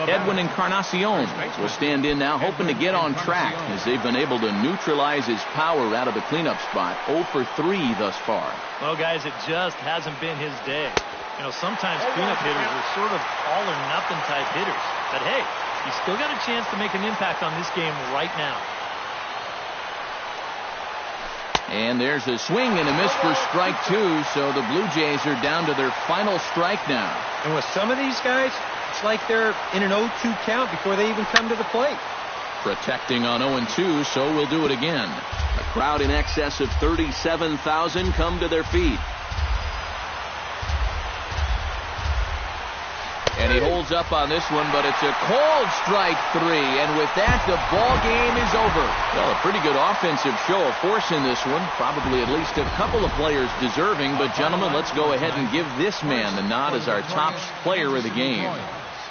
Edwin Encarnacion will stand in now, hoping to get on track as they've been able to neutralize his power out of the cleanup spot. 0 for 3 thus far. Well, guys, it just hasn't been his day. You know, sometimes cleanup hitters are sort of all-or-nothing type hitters. But, hey, he's still got a chance to make an impact on this game right now. And there's a swing and a miss for strike 2, so the Blue Jays are down to their final strike now. And with some of these guys, it's like they're in an 0-2 count before they even come to the plate. Protecting on 0-2, so we'll do it again. A crowd in excess of 37,000 come to their feet. And he holds up on this one, but it's a called strike 3. And with that, the ball game is over. Well, a pretty good offensive show of force in this one. Probably at least a couple of players deserving. But, gentlemen, let's go ahead and give this man the nod as our top player of the game.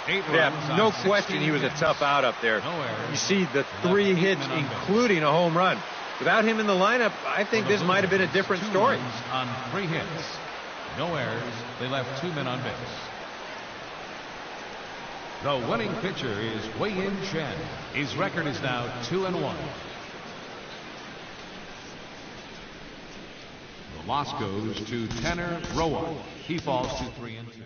Yeah, no question he was a tough out up there. You see the 3 hits, including a home run. Without him in the lineup, I think this might have been a different story. On 3 hits. No errors. They left 2 men on base. The winning pitcher is Wei-Yin Chen. His record is now 2-1. The loss goes to Tanner Rowan. He falls to 3-2.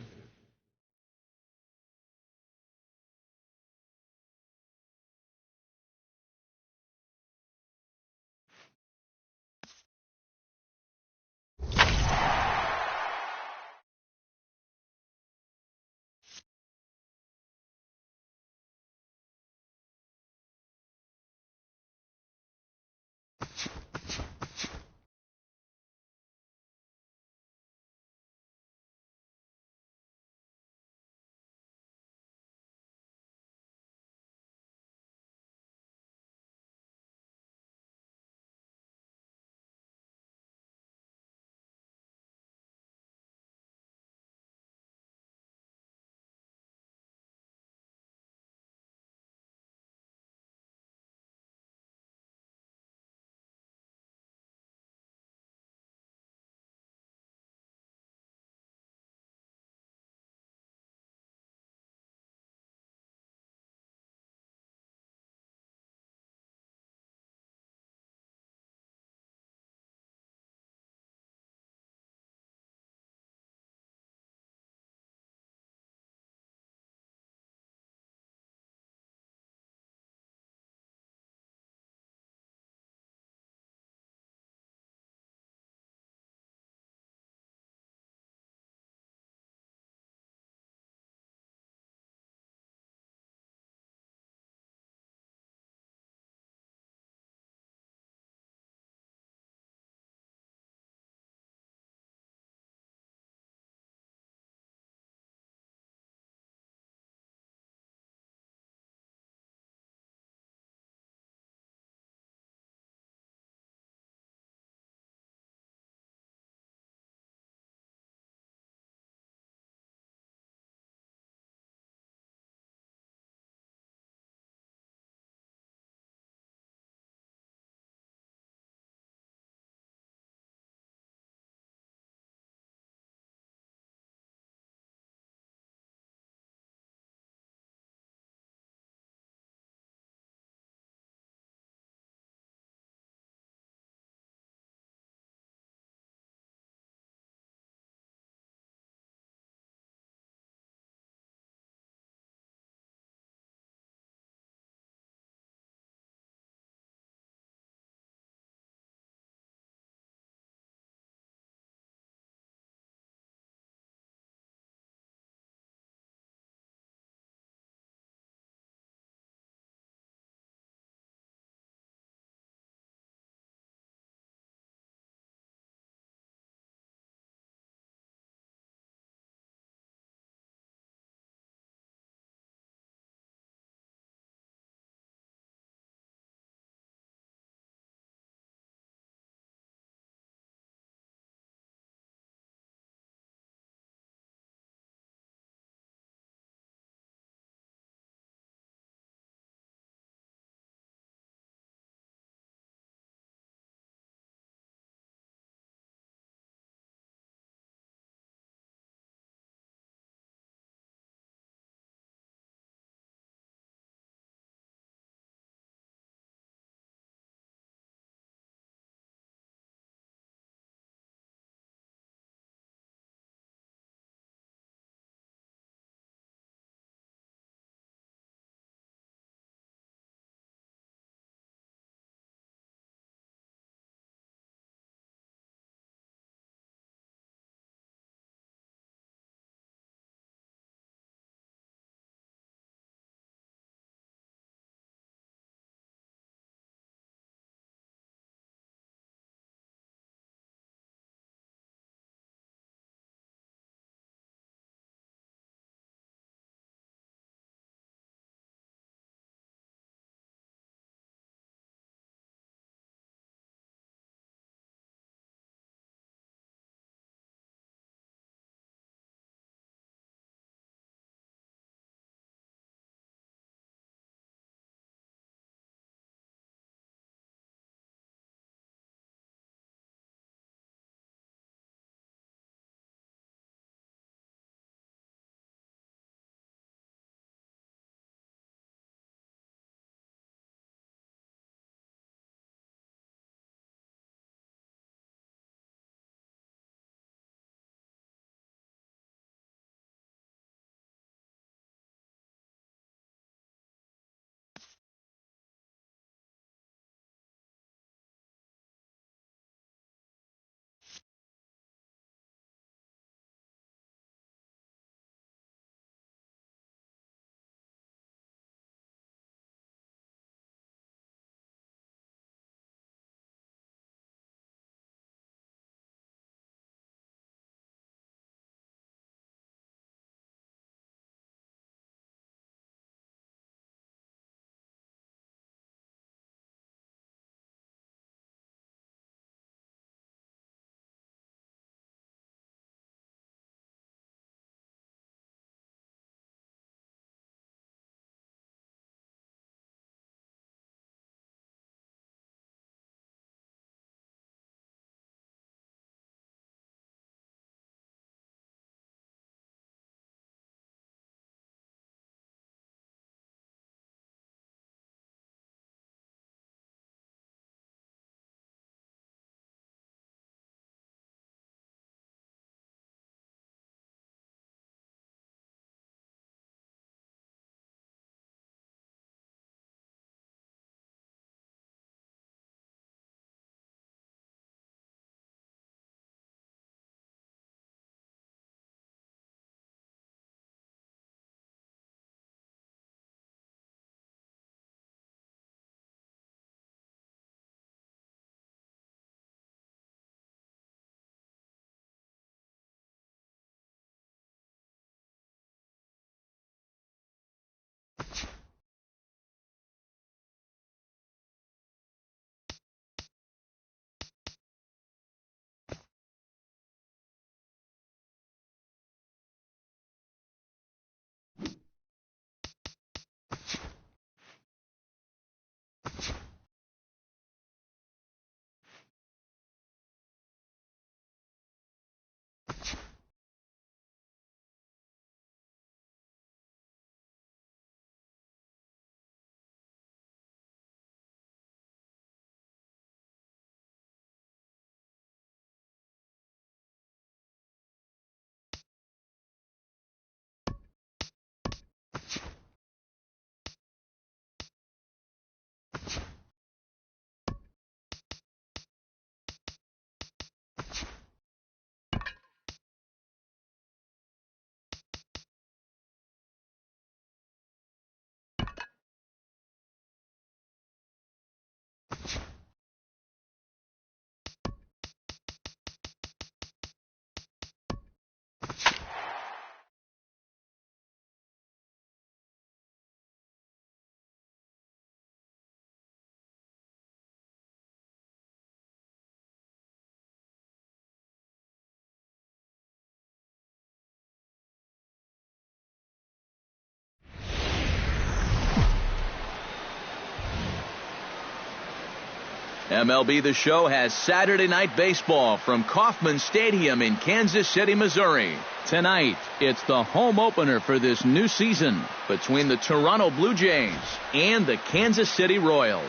MLB The Show has Saturday Night Baseball from Kauffman Stadium in Kansas City, Missouri. Tonight, it's the home opener for this new season between the Toronto Blue Jays and the Kansas City Royals.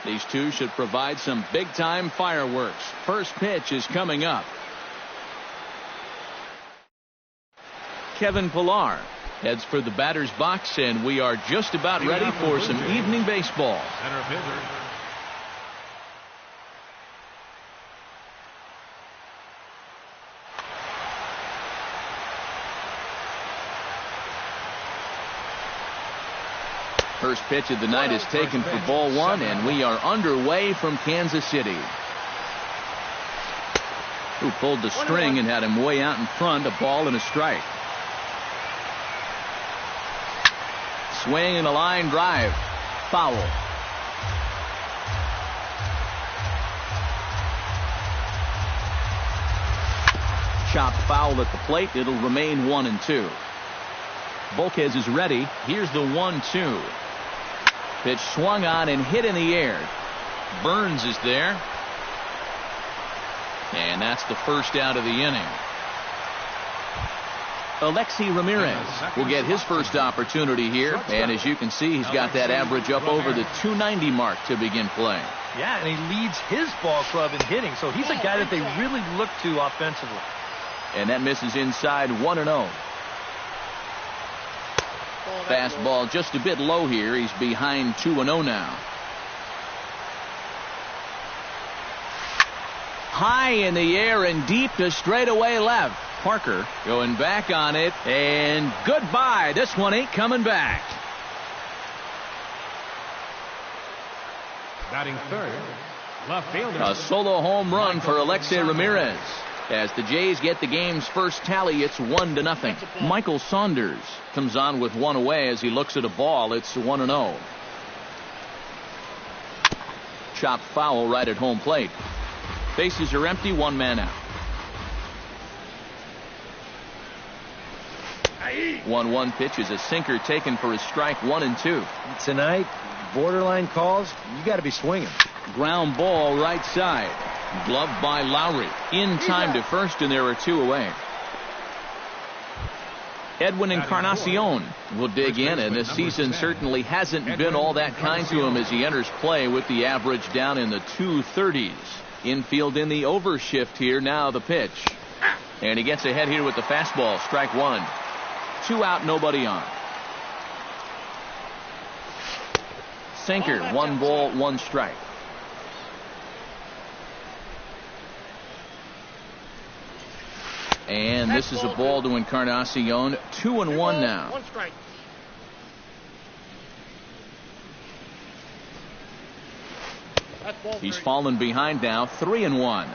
These two should provide some big-time fireworks. First pitch is coming up. Kevin Pillar heads for the batter's box, and we are just about ready for some evening baseball. Center fielder. First pitch of the night is taken for ball one, and we are underway from Kansas City. Who pulled the string and had him way out in front, a ball and a strike. Swing and a line drive. Foul. Chopped foul at the plate. It'll remain 1-2. Volquez is ready. Here's the 1-2. Pitch swung on and hit in the air. Burns is there. And that's the first out of the inning. Alexi Ramirez will get his first opportunity here. And as you can see, he's got that average up over the 290 mark to begin play. Yeah, and he leads his ball club in hitting, so he's a guy that they really look to offensively. And that misses inside 1-0. Fastball just a bit low here. He's behind 2-0 now. High in the air and deep to straightaway left. Parker going back on it, and goodbye. This one ain't coming back. Batting third, left fielder. A solo home run for Alexi Ramirez. As the Jays get the game's first tally, it's 1-0. Michael Saunders comes on with one away as he looks at a ball. It's 1-0. Chopped foul right at home plate. Bases are empty, one man out. 1-1 pitch is a sinker taken for a strike, 1-2. Tonight, borderline calls, you got to be swinging. Ground ball right side. Gloved by Lowry. In time to first, and there are two away. Edwin Encarnacion will dig in, and this season certainly hasn't been all that kind to him as he enters play with the average down in the 230s. Infield in the overshift here. Now the pitch. And he gets ahead here with the fastball. Strike one. 2 out, nobody on. Sinker. 1 ball, 1 strike. And this is a ball to Encarnacion. 2-1 now. 1 strike. He's fallen behind now. 3-1.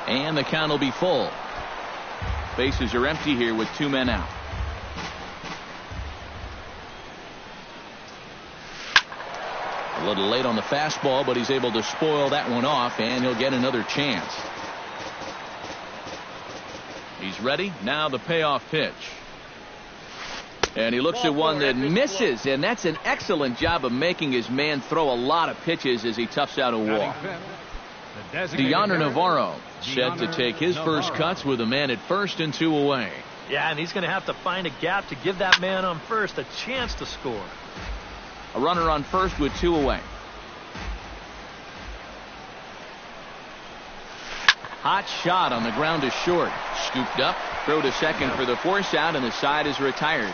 And the count will be full. Bases are empty here with 2 men out. A little late on the fastball, but he's able to spoil that one off, and he'll get another chance. He's ready. Now the payoff pitch. And he looks at one that misses, and that's an excellent job of making his man throw a lot of pitches as he toughs out a walk. Deoner Navarro set to take his first cuts with a man at first and 2 away. Yeah, and he's going to have to find a gap to give that man on first a chance to score. A runner on first with 2 away. Hot shot on the ground to short. Scooped up. Throw to second for the force out, and the side is retired.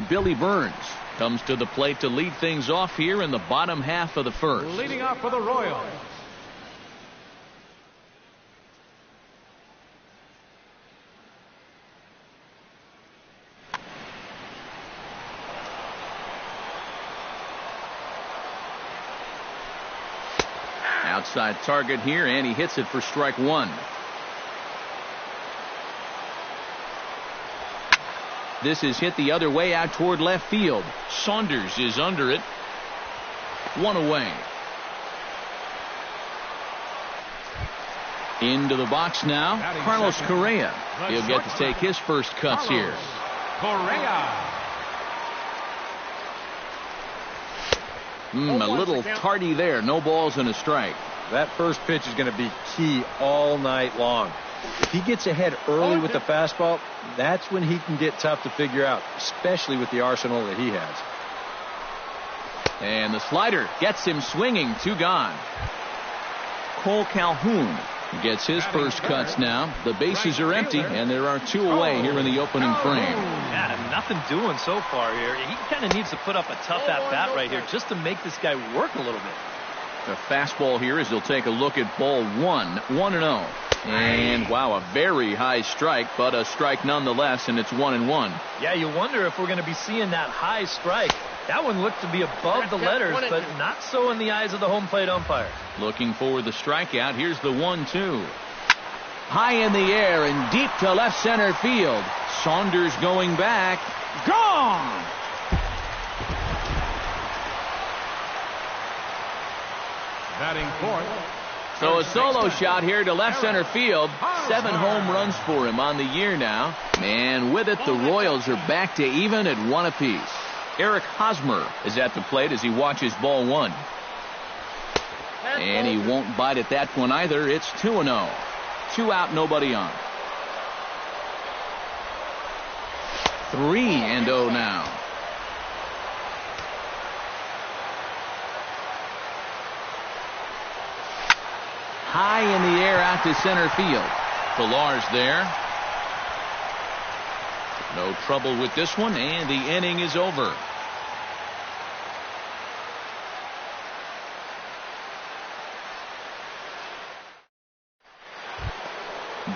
Billy Burns comes to the plate to lead things off here in the bottom half of the first. Leading off for the Royals. Outside target here, and he hits it for strike one. This is hit the other way out toward left field. Saunders is under it. 1 away. Into the box now, Carlos Correa. He'll get to take his first cuts here. Correa. A little tardy there. No balls and a strike. That first pitch is going to be key all night long. If he gets ahead early with the fastball, that's when he can get tough to figure out, especially with the arsenal that he has. And the slider gets him swinging. 2 gone. Cole Calhoun gets his first cuts now. The bases are empty, and there are 2 away here in the opening frame. Yeah, nothing doing so far here. He kind of needs to put up a tough at-bat right here just to make this guy work a little bit. The fastball here as he'll take a look at ball 1, 1-0. And wow, a very high strike, but a strike nonetheless, and it's 1-1. Yeah, you wonder if we're going to be seeing that high strike. That one looked to be above the letters, but not so in the eyes of the home plate umpire. Looking for the strikeout. Here's the 1-2. High in the air and deep to left center field. Saunders going back. Gone! Batting fourth. So a solo shot here to left center field. 7 home runs for him on the year now. And with it, the Royals are back to even at 1 apiece. Eric Hosmer is at the plate as he watches ball 1. And he won't bite at that one either. It's 2-0. 2 out, nobody on. 3-0 now. High in the air out to center field. Pilar's there. No trouble with this one, and the inning is over.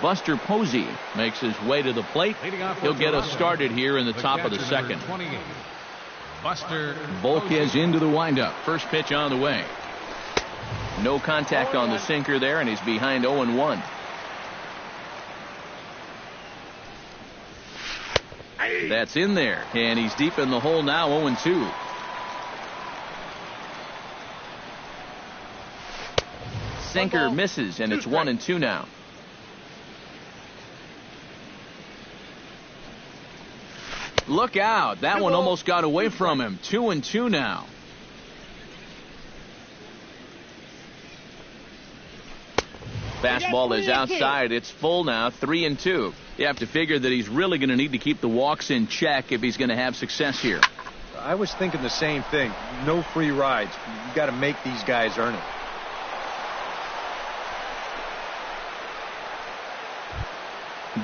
Buster Posey makes his way to the plate. He'll get us started here in the top of the second. Buster Volquez into the windup. First pitch on the way. No contact on the sinker there, and he's behind 0-1. That's in there, and he's deep in the hole now, 0-2. Sinker misses, and it's 1-2 now. Look out. That one almost got away from him. 2-2 now. Fastball is outside. It's full now. 3-2. You have to figure that he's really going to need to keep the walks in check if he's going to have success here. I was thinking the same thing. No free rides. You got to make these guys earn it.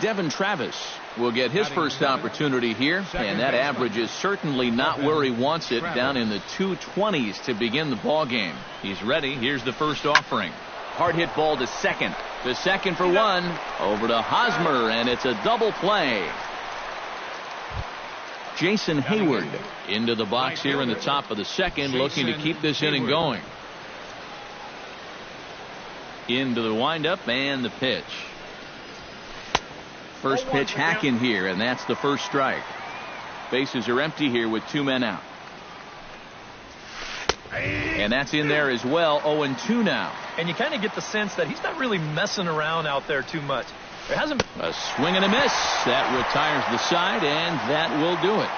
Devin Travis will get his first opportunity here, and that average is certainly not where he wants it, down in the 220s to begin the ball game. He's ready. Here's the first offering. Hard hit ball to second. To second for 1. Over to Hosmer, and it's a double play. Jason Hayward into the box here in the top of the second, looking to keep this inning going. Into the windup and the pitch. First pitch hack in here, and that's the first strike. Bases are empty here with 2 men out. And that's in there as well. 0-2 now. And you kind of get the sense that he's not really messing around out there too much. There hasn't been a swing and a miss. That retires the side, and that will do it.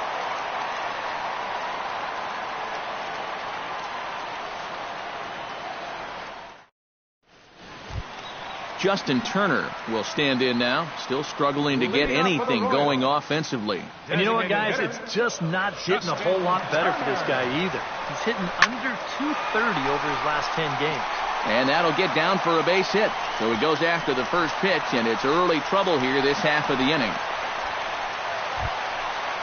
Justin Turner will stand in now, still struggling to get anything going offensively. And you know what, guys? It's just not hitting a whole lot better for this guy either. He's hitting under .230 over his last 10 games. And that'll get down for a base hit. So he goes after the first pitch, and it's early trouble here this half of the inning.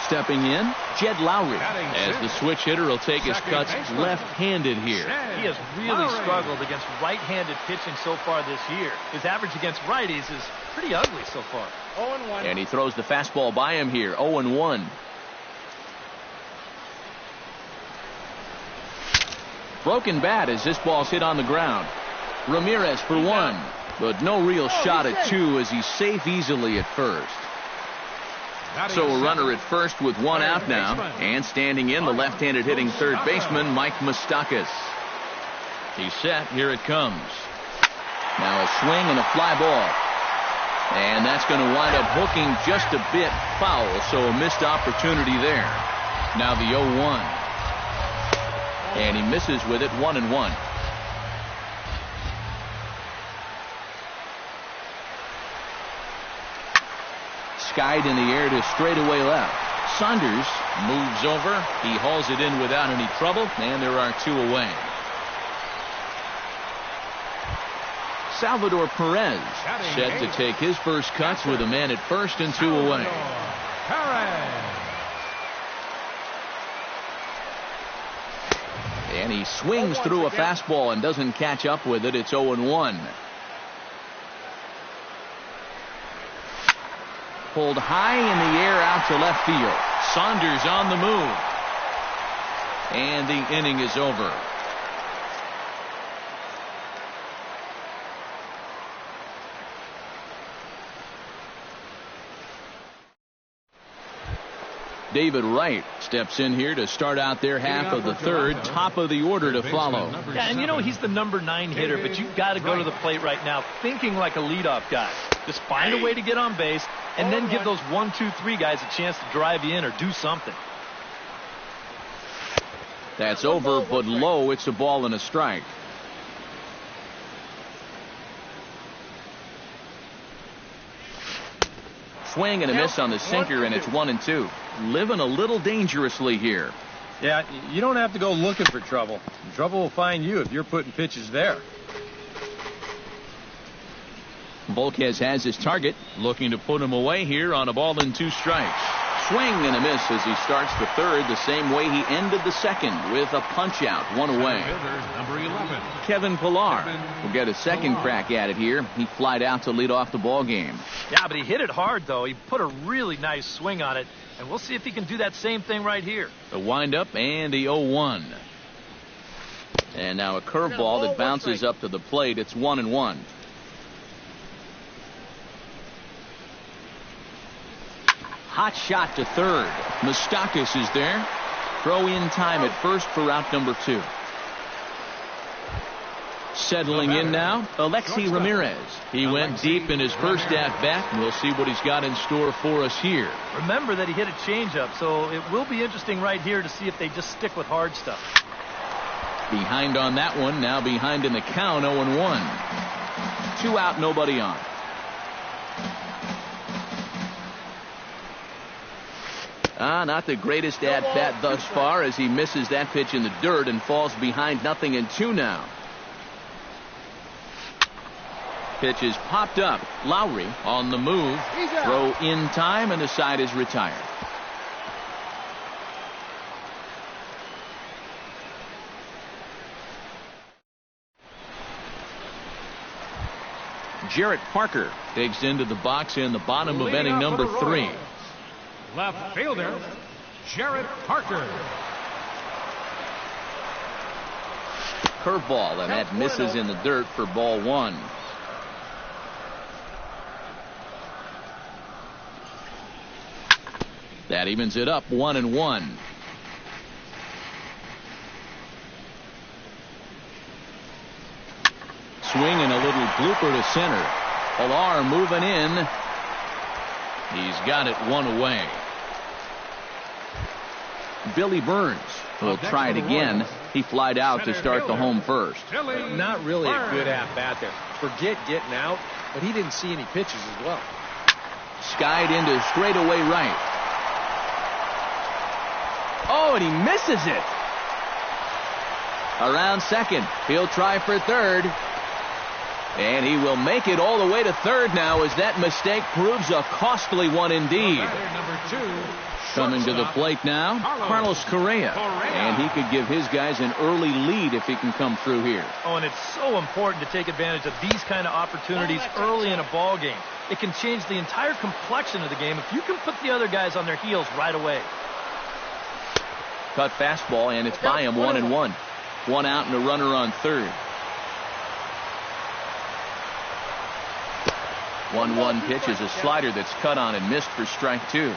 Stepping in, Jed Lowry, as the switch hitter will take his cuts left-handed here. He has really struggled against right-handed pitching so far this year. His average against righties is pretty ugly so far. 0-1. And he throws the fastball by him here. 0-1. Broken bat as this ball's hit on the ground. Ramirez for 1, but no real shot at 2 as he's safe easily at first. So a runner at first with 1 out now, and standing in the left-handed hitting third baseman Mike Moustakas. He's set. Here it comes. Now a swing and a fly ball. And that's going to wind up hooking just a bit foul, so a missed opportunity there. Now the 0-1. And he misses with it, 1-1. Skied in the air to straightaway left. Saunders moves over. He hauls it in without any trouble, and there are 2 away. Salvador Perez set to take his first cuts with a man at first and 2 away. And he swings through a fastball and doesn't catch up with it. It's 0-1. Pulled high in the air out to left field. Saunders on the move. And the inning is over. David Wright steps in here to start out their half of the third. Top of the order to follow. Yeah, and you know he's the number 9 hitter, but you've got to go to the plate right now thinking like a leadoff guy. Just find a way to get on base and then give those 1, 2, 3 guys a chance to drive you in or do something. That's over, but low. It's a ball and a strike. Swing and a miss on the sinker, and it's 1-2. Living a little dangerously here. Yeah, you don't have to go looking for trouble. Trouble will find you if you're putting pitches there. Volquez has his target, looking to put him away here on a ball and 2 strikes. Swing and a miss as he starts the third the same way he ended the second, with a punch out, 1 away. Number 11. Kevin Pillar will get a second crack at it here. He flied out to lead off the ball game. Yeah, but he hit it hard, though. He put a really nice swing on it, and we'll see if he can do that same thing right here. The windup and the 0-1. And now a curveball that bounces up to the plate. It's 1-1. Hot shot to third. Moustakas is there. Throw in time at first for route number 2. Settling in now, Alexi Ramirez. He went deep in his first at-bat. We'll see what he's got in store for us here. Remember that he hit a changeup, so it will be interesting right here to see if they just stick with hard stuff. Behind on that one, now behind in the count, 0-1. 2 out, nobody on. Not the greatest at-bat thus far as he misses that pitch in the dirt and falls behind 0-2 now. Pitch is popped up. Lowry on the move. Throw in time, and the side is retired. Jarrett Parker digs into the box in the bottom of inning number 3. Left fielder, Jarrett Parker. Curveball, and that misses in the dirt for ball 1. That evens it up, 1-1. Swing and a little blooper to center. Pillar moving in. He's got it 1 away. Billy Burns will try it again. He flied out to start the home first. Not really a good at-bat there. Forget getting out, but he didn't see any pitches as well. Skied into straightaway right. Oh, and he misses it. Around second. He'll try for third. And he will make it all the way to third now as that mistake proves a costly one indeed. Number 2. Coming to the plate now, Carlos Correa. And he could give his guys an early lead if he can come through here. Oh, and it's so important to take advantage of these kind of opportunities early in a ball game. It can change the entire complexion of the game if you can put the other guys on their heels right away. Cut fastball, and it's by him, 1-1. 1 out and a runner on third. 1-1 pitch is a slider that's cut on and missed for strike 2.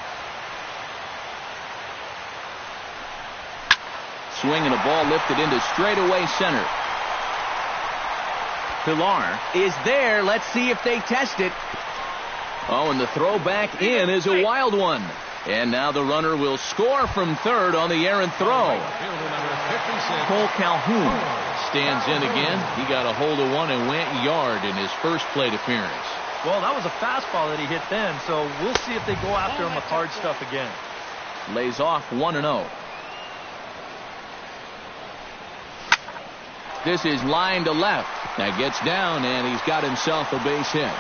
Swing and a ball lifted into straightaway center. Pilar is there. Let's see if they test it. Oh, and the throw back in is a wild one. And now the runner will score from third on the errant throw. Cole Calhoun stands in again. He got a hold of one and went yard in his first plate appearance. Well, that was a fastball that he hit then, so we'll see if they go after him with hard stuff again. Lays off 1-0. This is line to left. That gets down, and he's got himself a base hit.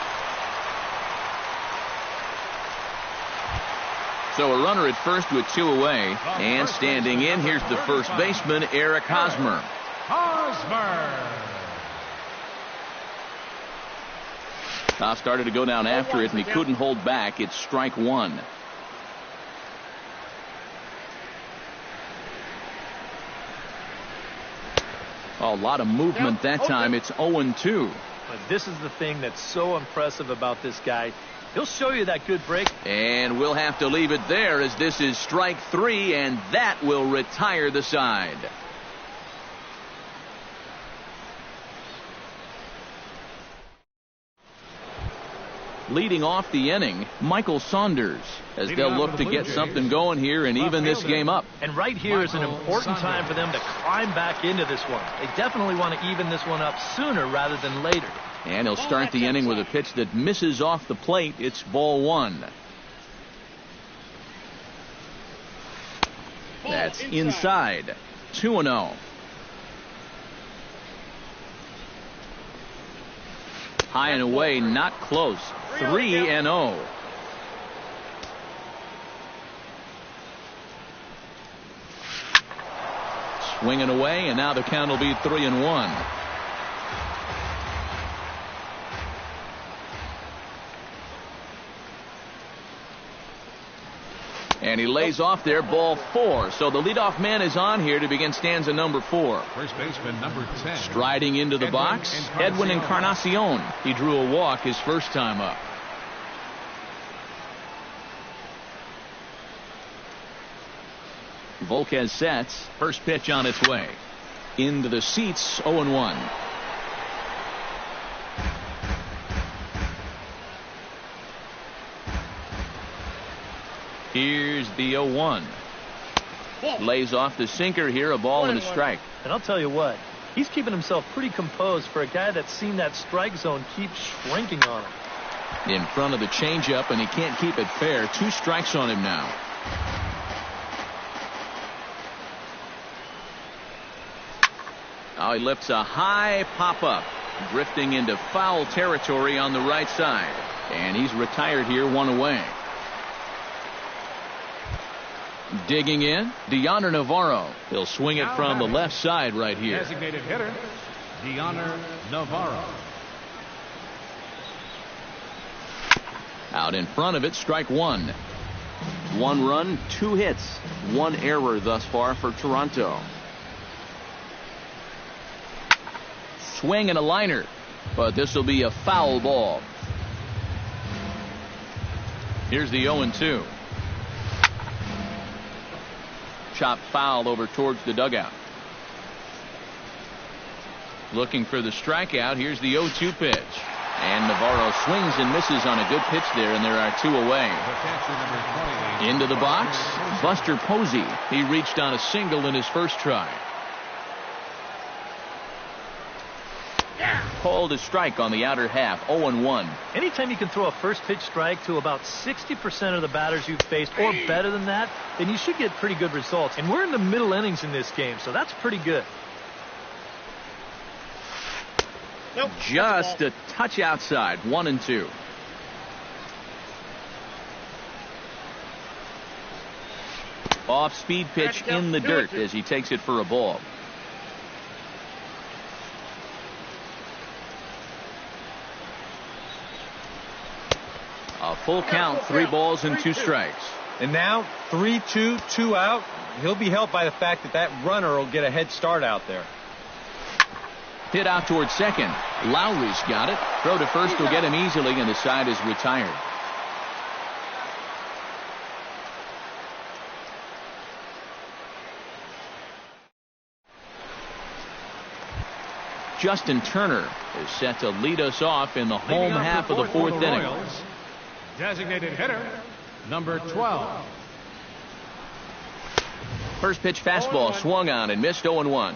So a runner at first with 2 away. And standing in, here's the first baseman, Eric Hosmer. Now started to go down after it, and he couldn't hold back. It's strike 1. A lot of movement that time. It's 0-2. But this is the thing that's so impressive about this guy. He'll show you that good break. And we'll have to leave it there as this is strike 3, and that will retire the side. Leading off the inning, Michael Saunders, as they'll look to get something going here and even this game up. And right here is an important time for them to climb back into this one. They definitely want to even this one up sooner rather than later. And he'll start the inning with a pitch that misses off the plate. It's ball 1. That's inside. 2-0. High and away, not close. 3-0. Swinging away, and now the count will be 3-1. And he lays off there, ball 4. So the leadoff man is on here to begin stanza number 4. First baseman number 10. Striding into the box, Edwin Encarnacion. He drew a walk his first time up. Volquez sets. First pitch on its way. Into the seats, 0-1. Here's the 0-1. Lays off the sinker here, a ball and a strike. And I'll tell you what, he's keeping himself pretty composed for a guy that's seen that strike zone keep shrinking on him. In front of the changeup, and he can't keep it fair. 2 strikes on him now. Now he lifts a high pop-up, drifting into foul territory on the right side. And he's retired here, 1 away. Digging in, Deoner Navarro. He'll swing it from the left side right here. Designated hitter, Deoner Navarro. Out in front of it, strike 1. 1 run, 2 hits, 1 error thus far for Toronto. Swing and a liner, but this will be a foul ball. Here's the 0-2. Chop foul over towards the dugout. Looking for the strikeout. Here's the 0-2 pitch. And Navarro swings and misses on a good pitch there, and there are 2 away. Into the box, Buster Posey. He reached on a single in his first try. Called a strike on the outer half, 0-1. Anytime you can throw a first pitch strike to about 60% of the batters you've faced, or better than that, then you should get pretty good results. And we're in the middle innings in this game, so that's pretty good. Just a touch outside, 1-2. Off-speed pitch in the dirt as he takes it for a ball. A full count, 3 balls and 2 strikes. And now 3-2, 2 out. He'll be helped by the fact that that runner will get a head start out there. Hit out towards second. Lowry's got it. Throw to first will get him easily, and the side is retired. Justin Turner is set to lead us off in the home half of the fourth inning. Royals, designated hitter, number 12. First pitch fastball swung on and missed 0-1.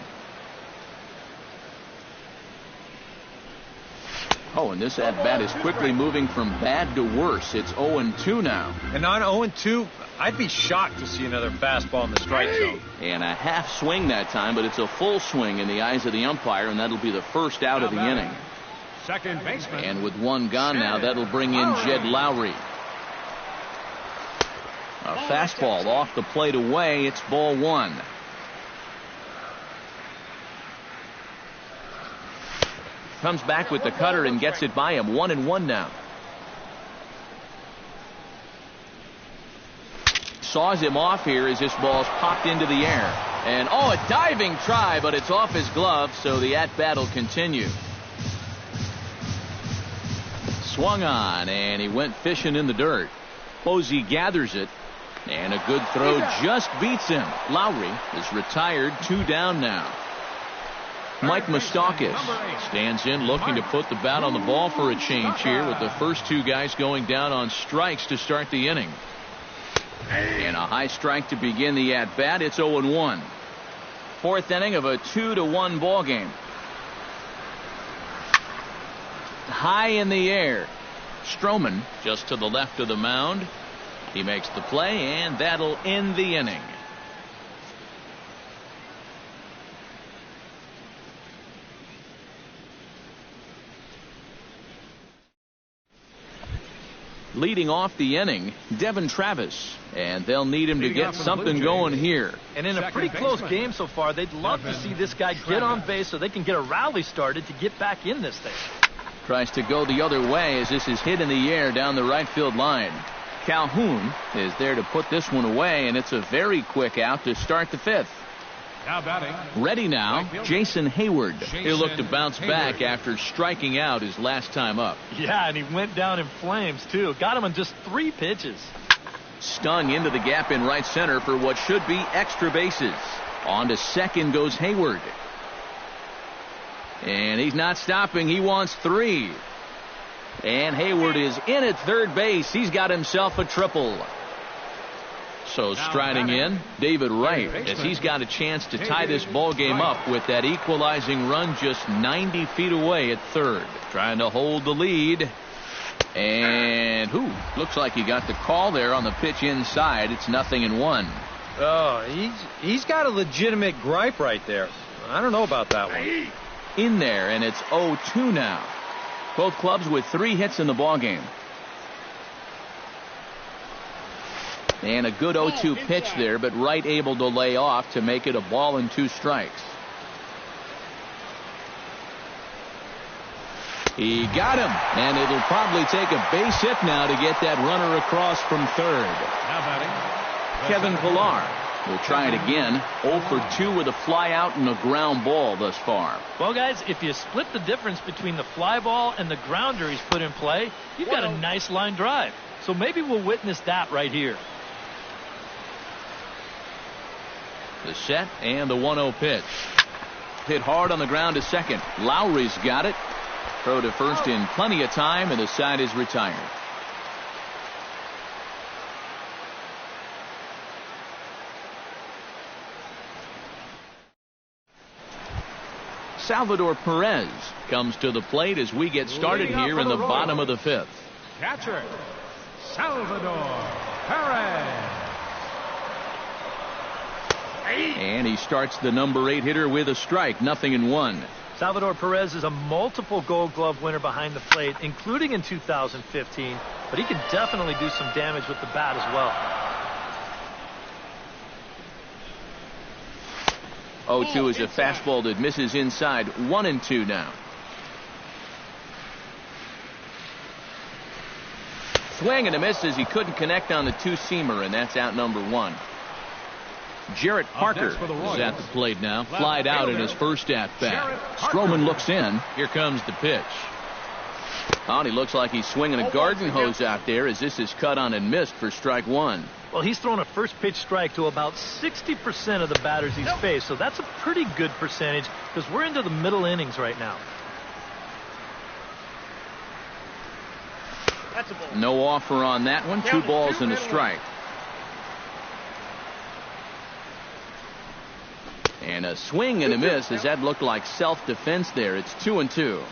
Oh, and this at-bat is quickly moving from bad to worse. It's 0-2 now. And on 0-2, I'd be shocked to see another fastball in the strike zone. And a half swing that time, but it's a full swing in the eyes of the umpire, and that'll be the first out of the inning. Second baseman. And with one gone now, that'll bring in Jed Lowry. A fastball off the plate away. It's ball one. Comes back with the cutter and gets it by him. 1-1 now. Saws him off here as this ball's popped into the air. And, oh, a diving try, but it's off his glove, so the at-bat will continue. Swung on, and he went fishing in the dirt. Posey gathers it, and a good throw just beats him. Lowry is retired, 2 down now. Mike Moustakas stands in looking to put the bat on the ball for a change here with the first 2 guys going down on strikes to start the inning. And a high strike to begin the at-bat. It's 0-1. Fourth inning of a 2-1 ball game. High in the air. Stroman just to the left of the mound. He makes the play, and that'll end the inning. Leading off the inning, Devin Travis, and they'll need him to get something going here. And in a pretty close game so far, they'd love to see this guy get on base so they can get a rally started to get back in this thing. Tries to go the other way as this is hit in the air down the right field line. Calhoun is there to put this one away, and it's a very quick out to start the fifth. Now batting. Ready now, Jason Hayward. He'll look to bounce back after striking out his last time up. Yeah, and he went down in flames, too. Got him on just 3 pitches. Stung into the gap in right center for what should be extra bases. On to second goes Hayward. And he's not stopping. He wants 3. And Hayward is in at third base. He's got himself a triple. So striding in, David Wright, as he's got a chance to tie this ball game up with that equalizing run just 90 feet away at third. Trying to hold the lead. And looks like he got the call there on the pitch inside. It's 0-1. Oh, he's got a legitimate gripe right there. I don't know about that one. In there, and it's 0-2 now. Both clubs with 3 hits in the ball game. And a good 0-2 pitch there, but Wright able to lay off to make it a ball and 2 strikes. He got him, and it'll probably take a base hit now to get that runner across from third. Now batting. Kevin Pillar will try it again. 0 for 2 with a fly out and a ground ball thus far. Well, guys, if you split the difference between the fly ball and the grounder he's put in play, you've got a nice line drive. So maybe we'll witness that right here. The set and the 1-0 pitch. Hit hard on the ground to second. Lowry's got it. Throw to first in plenty of time, and the side is retired. Salvador Perez comes to the plate as we get started here in the bottom of the fifth. Catcher, Salvador Perez. And he starts the number 8 hitter with a strike. 0-1. Salvador Perez is a multiple Gold Glove winner behind the plate, including in 2015, but he can definitely do some damage with the bat as well. 0-2 is a fastball that misses inside. 1-2 now. Swing and a miss as he couldn't connect on the 2-seamer, and that's out number 1. Jarrett Parker is at the plate now. Flied out in his first at-bat. Stroman looks in. Here comes the pitch. Oh, and he looks like he's swinging a garden hose out there as this is cut on and missed for strike one. Well, he's thrown a first pitch strike to about 60% of the batters he's faced, so that's a pretty good percentage because we're into the middle innings right now. That's a ball. No offer on that one. 2 balls and a strike. And a swing and a miss as that looked like self-defense there. It's 2-2.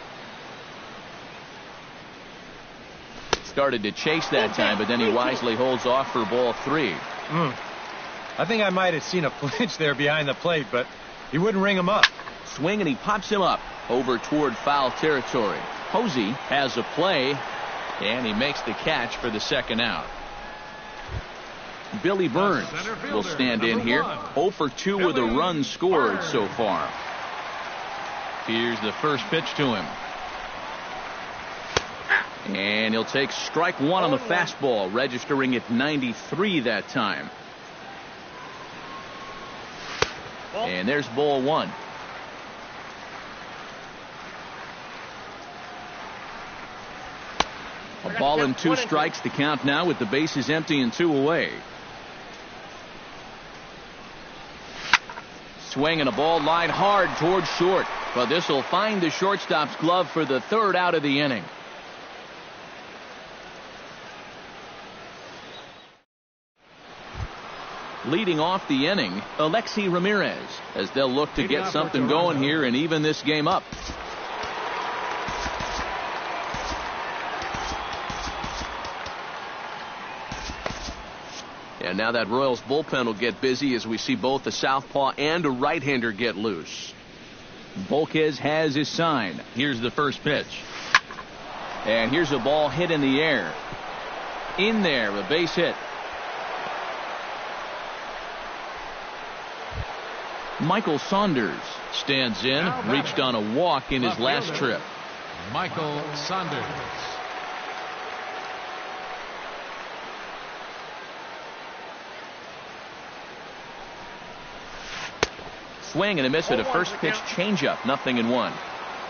Started to chase that time, but then he wisely holds off for ball 3. I think I might have seen a flinch there behind the plate, but he wouldn't ring him up. Swing and he pops him up over toward foul territory. Posey has a play, and he makes the catch for the second out. Billy Burns will stand in here. 0 for 2 with a run scored so far. Here's the first pitch to him. And he'll take strike one on the fastball, registering at 93 that time. And there's ball 1. A ball and 2 strikes to count now with the bases empty and 2 away. Swing and a ball line hard towards short. But this will find the shortstop's glove for the 3rd out of the inning. Leading off the inning, Alexi Ramirez, as they'll look to get something going here and even this game up. And now that Royals bullpen will get busy as we see both a southpaw and a right-hander get loose. Volquez has his sign. Here's the first pitch. And here's a ball hit in the air. In there, a base hit. Michael Saunders stands in, reached on a walk in his last trip. Michael Saunders. Swing and a miss at a first pitch changeup. 0-1.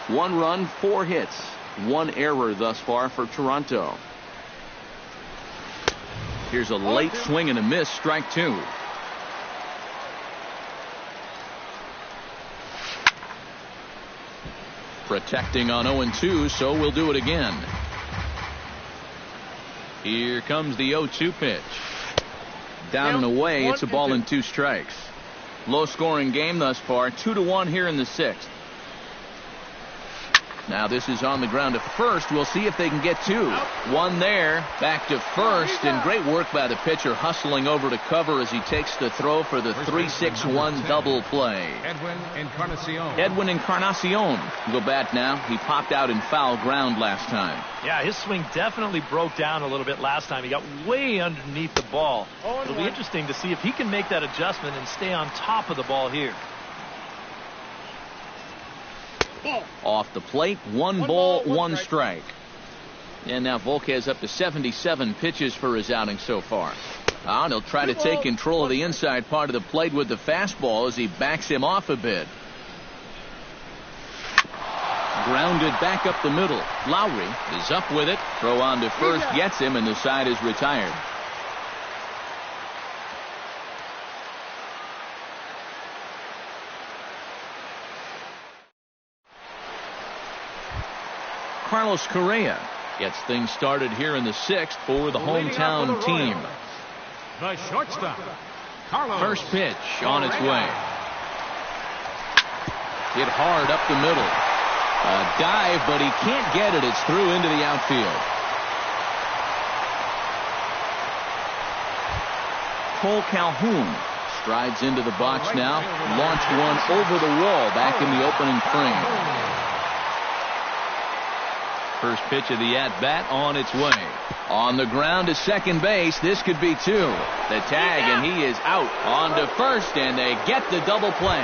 1 run, 4 hits. 1 error thus far for Toronto. Here's a late swing and a miss. Strike 2. Protecting on 0-2, so we'll do it again. Here comes the 0-2 pitch. Down and away. It's a ball and 2 strikes. Low scoring game thus far. 2-1 here in the 6th. Now this is on the ground to first. We'll see if they can get 2. 1 there. Back to first. And great work by the pitcher hustling over to cover as he takes the throw for the 3-6-1 double play. Edwin Encarnacion will bat now. He popped out in foul ground last time. Yeah, his swing definitely broke down a little bit last time. He got way underneath the ball. It'll be interesting to see if he can make that adjustment and stay on top of the ball here. Off the plate, 1 ball, 1 strike. And now Volquez up to 77 pitches for his outing so far. And he'll try to take control of the inside part of the plate with the fastball as he backs him off a bit. Grounded back up the middle. Lowry is up with it. Throw on to first, gets him, and the side is retired. Carlos Correa gets things started here in the 6th for the hometown team. The shortstop, Carlos. First pitch on its way. Hit hard up the middle. A dive, but he can't get it. It's through into the outfield. Cole Calhoun strides into the box now. Launched one over the wall back in the opening frame. First pitch of the at-bat on its way. On the ground to second base. This could be 2. The tag, and he is out. On to first, and they get the double play.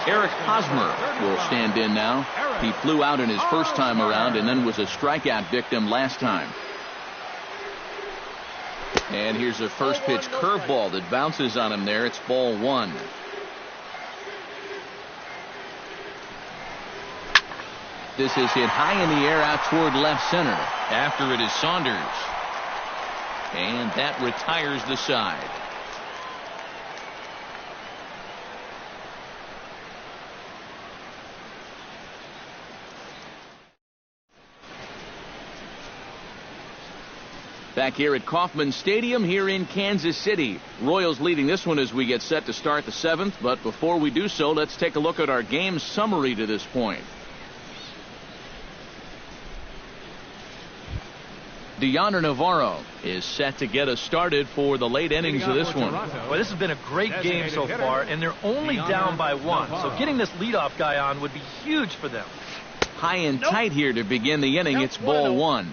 Eric Hosmer will stand in now. He flew out in his first time around and then was a strikeout victim last time. And here's a first pitch curveball that bounces on him there. It's ball 1. This is hit high in the air out toward left center. After it is Saunders. And that retires the side. Back here at Kauffman Stadium here in Kansas City. Royals leading this one as we get set to start the 7th. But before we do so, let's take a look at our game summary to this point. Deoner Navarro is set to get us started for the late innings of this one. Well, this has been a great game so far, and they're only down by 1. So getting this leadoff guy on would be huge for them. High and tight here to begin the inning. It's ball 1.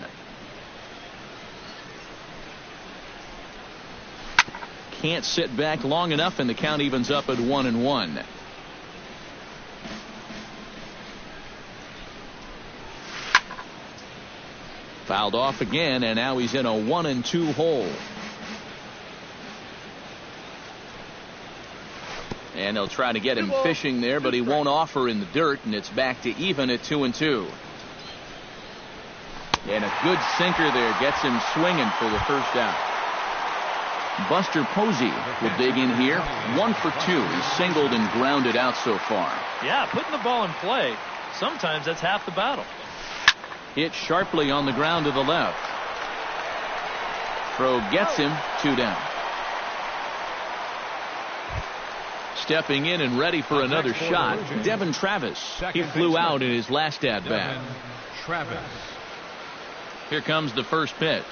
Can't sit back long enough, and the count evens up at 1-1. Fouled off again, and now he's in a 1-2 hole. And they'll try to get him fishing there, but he won't offer in the dirt, and it's back to even at 2-2. And a good sinker there gets him swinging for the first out. Buster Posey will dig in here. 1 for 2. He's singled and grounded out so far. Yeah, putting the ball in play, sometimes that's half the battle. Hit sharply on the ground to the left. Throw gets him. 2 down. Stepping in and ready for another shot, Devin Travis. He flew out in his last at-bat. Travis. Here comes the first pitch.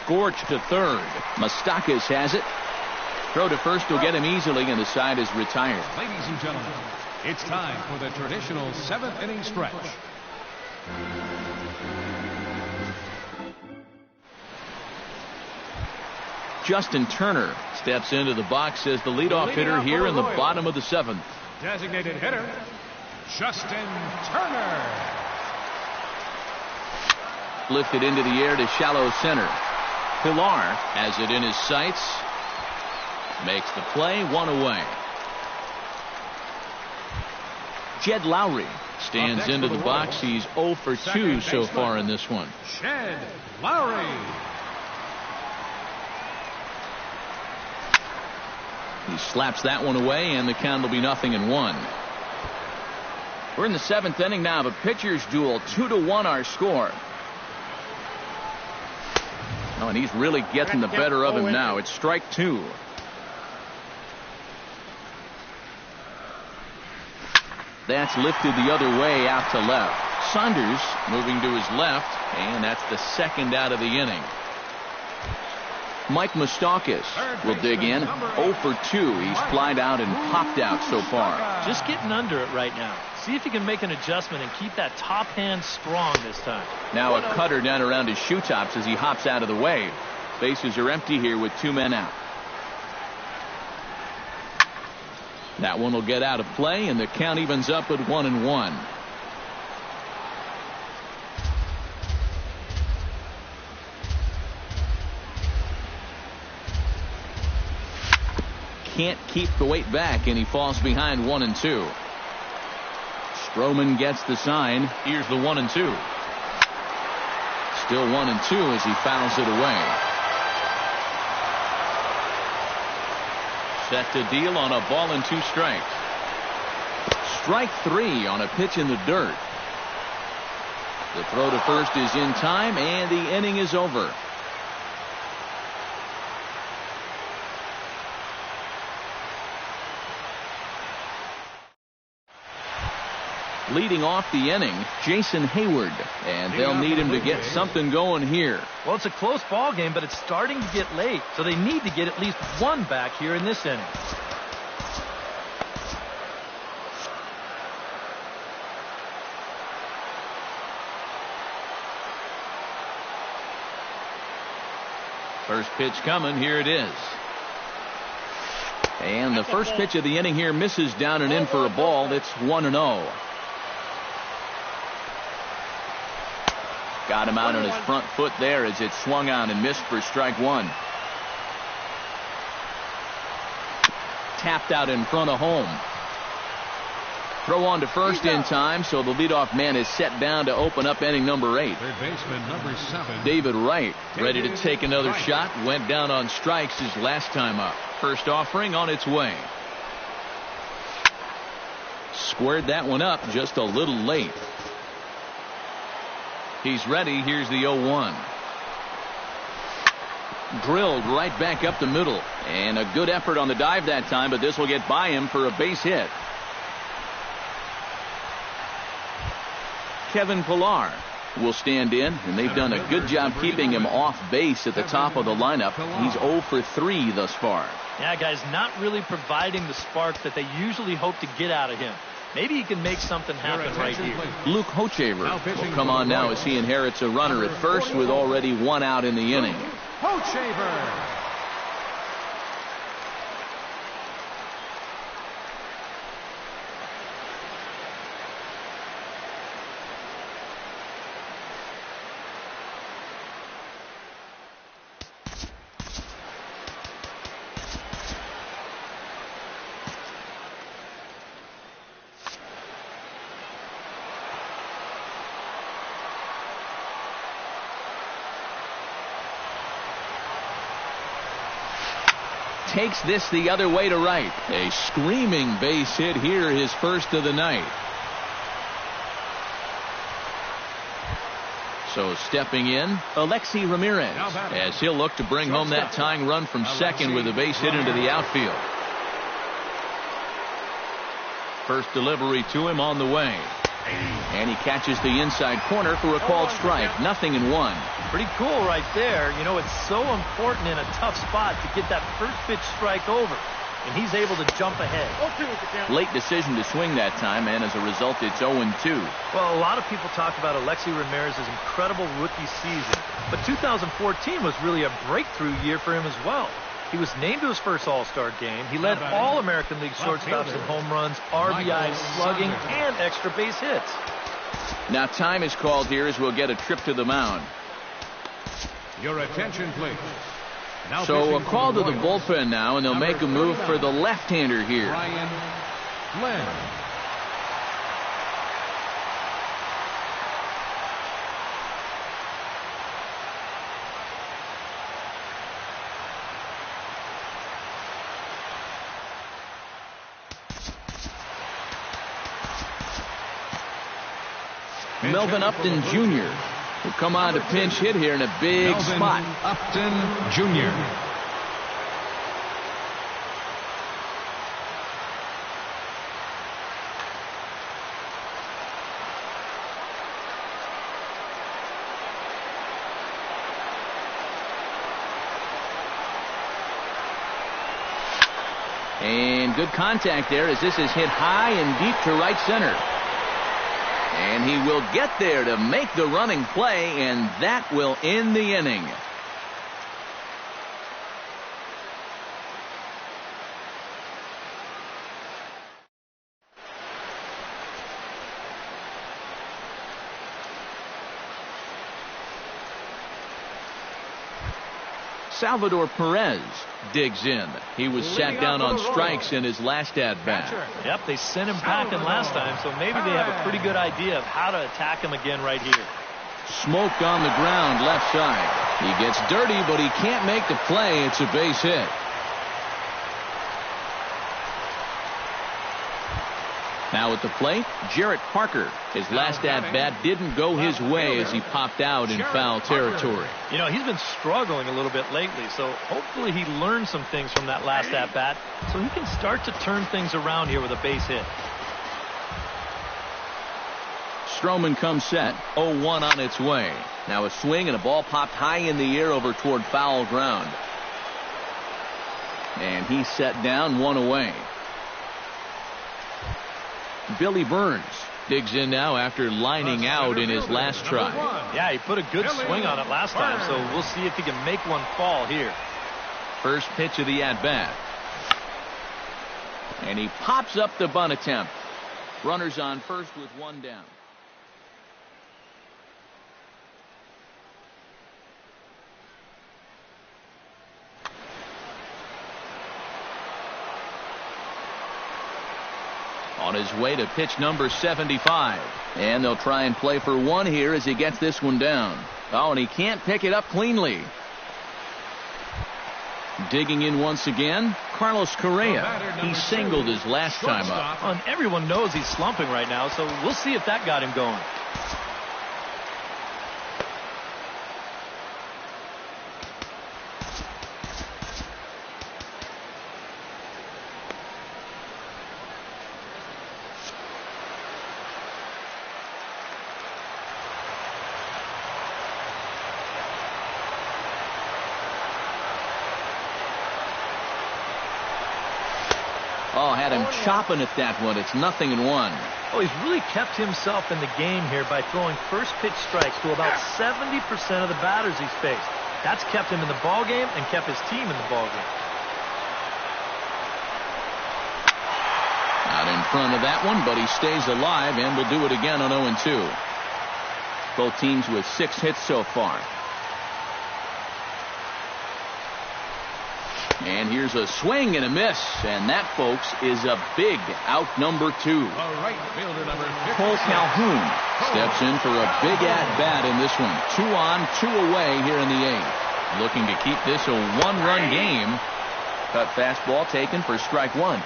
Scorch to third. Moustakas has it. Throw to first will get him easily, and the side is retired. Ladies and gentlemen, it's time for the traditional 7th inning stretch. Justin Turner steps into the box as the leadoff hitter here in the bottom of the 7th. Designated hitter, Justin Turner. Lifted into the air to shallow center. Pilar has it in his sights. Makes the play. 1 away. Jed Lowry stands into the box. He's 0 for 2 so far in this one. Jed Lowry. He slaps that one away, and the count will be 0-1. We're in the 7th inning now. The pitcher's duel. 2-1 our score. Oh, and he's really getting the better of him now. It's strike 2. That's lifted the other way out to left. Saunders moving to his left, and that's the second out of the inning. Mike Moustakas will dig in. 0 for 2. He's flied out and popped out so far. Just getting under it right now. See if he can make an adjustment and keep that top hand strong this time. Now a cutter down around his shoe tops as he hops out of the way. Bases are empty here with 2 men out. That one will get out of play, and the count evens up at 1-1. Can't keep the weight back, and he falls behind 1-2. Stroman gets the sign. Here's the 1-2. Still 1-2 as he fouls it away. Set to deal on a ball and 2 strikes. Strike 3 on a pitch in the dirt. The throw to first is in time, and the inning is over. Leading off the inning, Jason Hayward, and they'll need him to get something going here. Well, it's a close ball game, but it's starting to get late, so they need to get at least 1 back here in this inning. First pitch coming. Here it is. And the first pitch of the inning here misses down and in for a ball. It's 1-0. Got him out on his front foot there as it swung on and missed for strike 1. Tapped out in front of home. Throw on to first in time, so the leadoff man is set down to open up inning number 8. Third baseman, number 7. David Wright, ready to take another shot. Went down on strikes his last time up. First offering on its way. Squared that one up just a little late. He's ready. Here's the 0-1. Drilled right back up the middle. And a good effort on the dive that time, but this will get by him for a base hit. Kevin Pillar will stand in, and they've done a good job keeping him off base at the top of the lineup. He's 0 for 3 thus far. Yeah, guys, not really providing the spark that they usually hope to get out of him. Maybe he can make something happen right here. Luke Hochevar will come on now as he inherits a runner at first with already 1 out in the inning. Hochevar. Takes this the other way to right. A screaming base hit here, his first of the night. So stepping in, Alexi Ramirez, as he'll look to bring home that tying run from second with a base hit into the outfield. First delivery to him on the way. And he catches the inside corner for a called strike. 0-1. Pretty cool right there. You know, it's so important in a tough spot to get that first pitch strike over. And he's able to jump ahead. Late decision to swing that time, and as a result, it's 0-2. Well, a lot of people talk about Alexi Ramirez's incredible rookie season. But 2014 was really a breakthrough year for him as well. He was named to his first All-Star game. He led all American League shortstops in home runs, RBIs, slugging, and extra base hits. Now time is called here as we'll get a trip to the mound. Your attention, please. Now so a call to the bullpen now, and they'll make a move for the left-hander here. Ryan Glenn. Melvin Upton Jr. will come on to pinch hit here in a big spot. Upton Jr. And good contact there as this is hit high and deep to right center. And he will get there to make the running play, and that will end the inning. Salvador Perez digs in. He was sat down on strikes in his last at-bat. Yep, they sent him packing last time, so maybe they have a pretty good idea of how to attack him again right here. Smoke on the ground, left side. He gets dirty, but he can't make the play. It's a base hit. Now at the plate, Jarrett Parker. His last at-bat didn't go his way as he popped out in foul territory. You know, he's been struggling a little bit lately, so hopefully he learned some things from that last at-bat so he can start to turn things around here with a base hit. Stroman comes set, 0-1 on its way. Now a swing and a ball popped high in the air over toward foul ground. And he's set down, 1 away. Billy Burns digs in now after lining out in his last try. Yeah, he put a good swing on it last time, so we'll see if he can make one fall here. First pitch of the at-bat. And he pops up the bunt attempt. Runners on first with 1 down. On his way to pitch number 75. And they'll try and play for one here as he gets this one down. Oh, and he can't pick it up cleanly. Digging in once again, Carlos Correa. He singled his last time up. And everyone knows he's slumping right now, so we'll see if that got him going. Oh, had him chopping at that one. It's 0-1. Oh, he's really kept himself in the game here by throwing first pitch strikes to about 70% of the batters he's faced. That's kept him in the ballgame and kept his team in the ballgame. Out in front of that one, but he stays alive and will do it again on 0-2. Both teams with 6 hits so far. And here's a swing and a miss. And that, folks, is a big out number 2. Right fielder number 56. Cole Calhoun steps in for a big at-bat in this one. 2 on, 2 away here in the 8th. Looking to keep this a 1-run game. Cut fastball taken for strike 1.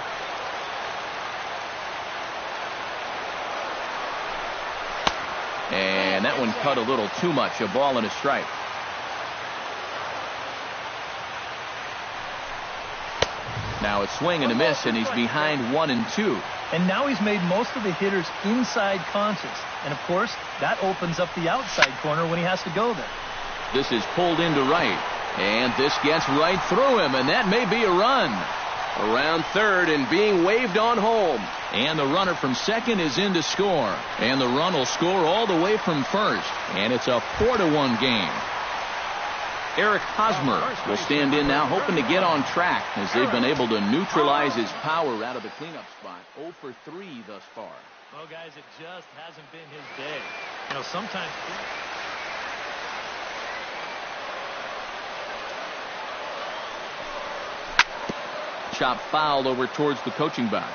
And that one cut a little too much. A ball and a strike. Now it's swing and a miss, and he's behind 1-2. And now he's made most of the hitters inside conscious. And, of course, that opens up the outside corner when he has to go there. This is pulled into right. And this gets right through him, and that may be a run. Around third and being waved on home. And the runner from second is in to score. And the run will score all the way from first. And it's a 4-1 game. Eric Hosmer will stand in now, hoping to get on track as they've been able to neutralize his power out of the cleanup spot. 0 for 3 thus far. Well, guys, it just hasn't been his day. You know, sometimes... Chop fouled over towards the coaching box.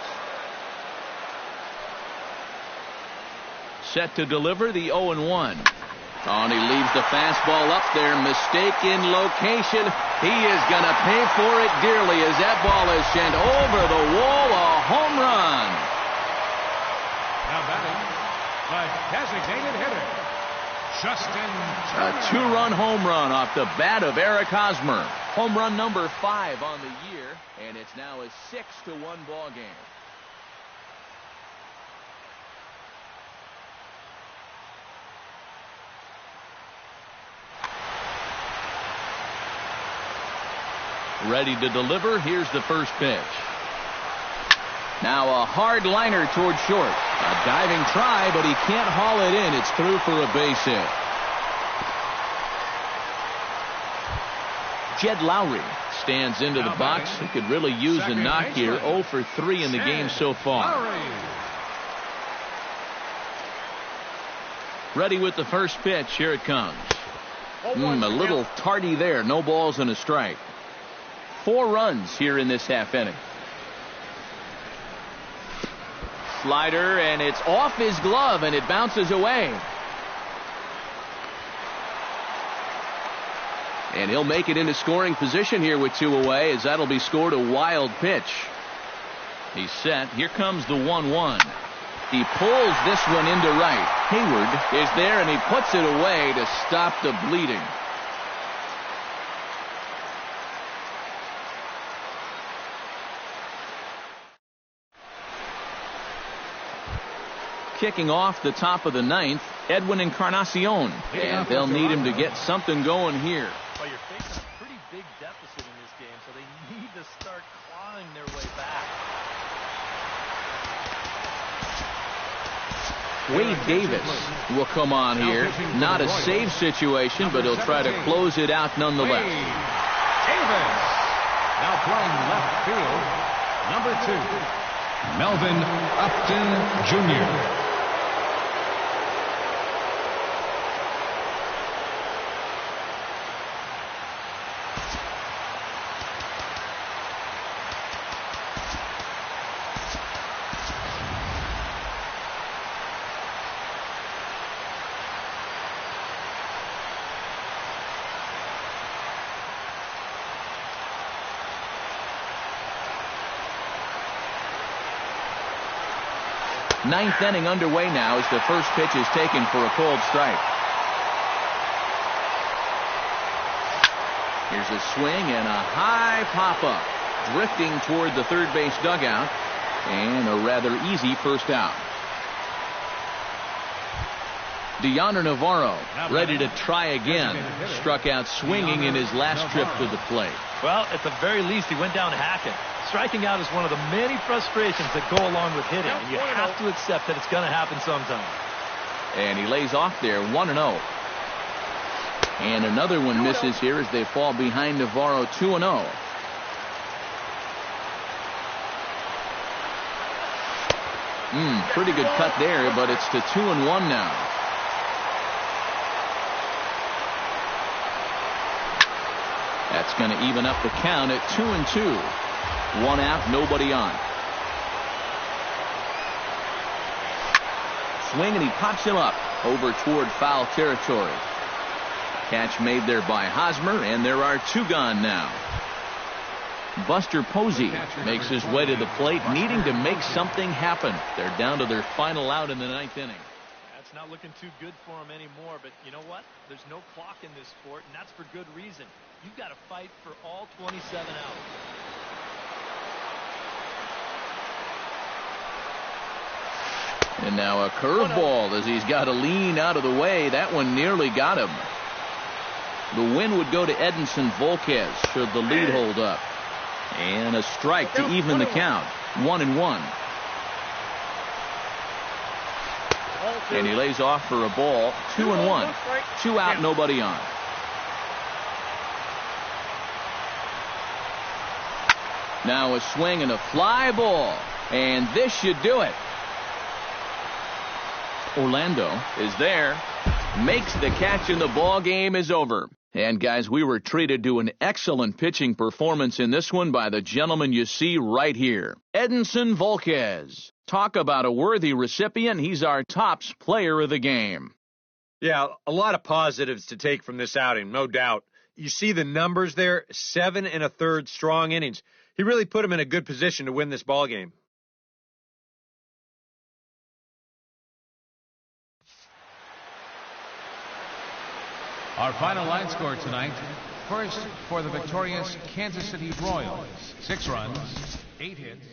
Set to deliver the 0-1. Oh, and he leaves the fastball up there. Mistaken location. He is going to pay for it dearly as that ball is sent over the wall. A home run. Now batting, the designated hitter, Justin Turner. A 2-run home run off the bat of Eric Hosmer. Home run number 5 on the year, and it's now a 6-1 ball game. Ready to deliver. Here's the first pitch. Now a hard liner toward short. A diving try, but he can't haul it in. It's through for a base hit. Jed Lowry stands into the box. He could really use a knock here. 0 for 3 in the game so far. Ready with the first pitch. Here it comes. A little tardy there. No balls and a strike. 4 runs here in this half inning. Slider, and it's off his glove, and it bounces away. And he'll make it into scoring position here with 2 away, as that'll be scored a wild pitch. He's set. Here comes the 1-1. He pulls this one into right. Hayward is there, and he puts it away to stop the bleeding. Kicking off the top of the 9th, Edwin Encarnacion. And they'll need him to get something going here. Well, you're facing a pretty big deficit in this game, so they need to start clawing their way back. Wade Davis will come on here. Not a save situation, but he'll try to close it out nonetheless. Davis. Now playing left field, number 2, Melvin Upton Jr. Ninth inning underway now as the first pitch is taken for a cold strike. Here's a swing and a high pop-up, drifting toward the third base dugout, and a rather easy first out. Deoner Navarro ready to try again. Struck out swinging in his last trip to the plate. Well, at the very least, he went down hacking. Striking out is one of the many frustrations that go along with hitting, and you have to accept that it's going to happen sometime. And he lays off there, 1-0. And another one misses here as they fall behind Navarro, 2-0. Pretty good cut there, but it's to 2-1 now. That's going to even up the count at 2-2. One out, nobody on. Swing, and he pops him up over toward foul territory. Catch made there by Hosmer, and there are two gone now. Buster Posey makes his way to the plate, needing to make something happen. They're down to their final out in the ninth inning. That's not looking too good for him anymore, but you know what? There's no clock in this sport, and that's for good reason. You've got to fight for all 27 outs. And now a curveball as he's got to lean out of the way. That one nearly got him. The win would go to Edinson Volquez should the lead hold up. And a strike to even the count. 1-1. And he lays off for a ball. 2-1. Two out, nobody on. Now a swing and a fly ball. And this should do it. Orlando is there. Makes the catch, and the ball game is over. And guys, we were treated to an excellent pitching performance in this one by the gentleman you see right here, Edinson Volquez. Talk about a worthy recipient. He's our tops player of the game. Yeah, a lot of positives to take from this outing, no doubt. You see the numbers there, 7 1/3 strong innings. He really put him in a good position to win this ball game. Our final line score tonight. First, for the victorious Kansas City Royals, 6 runs, 8 hits.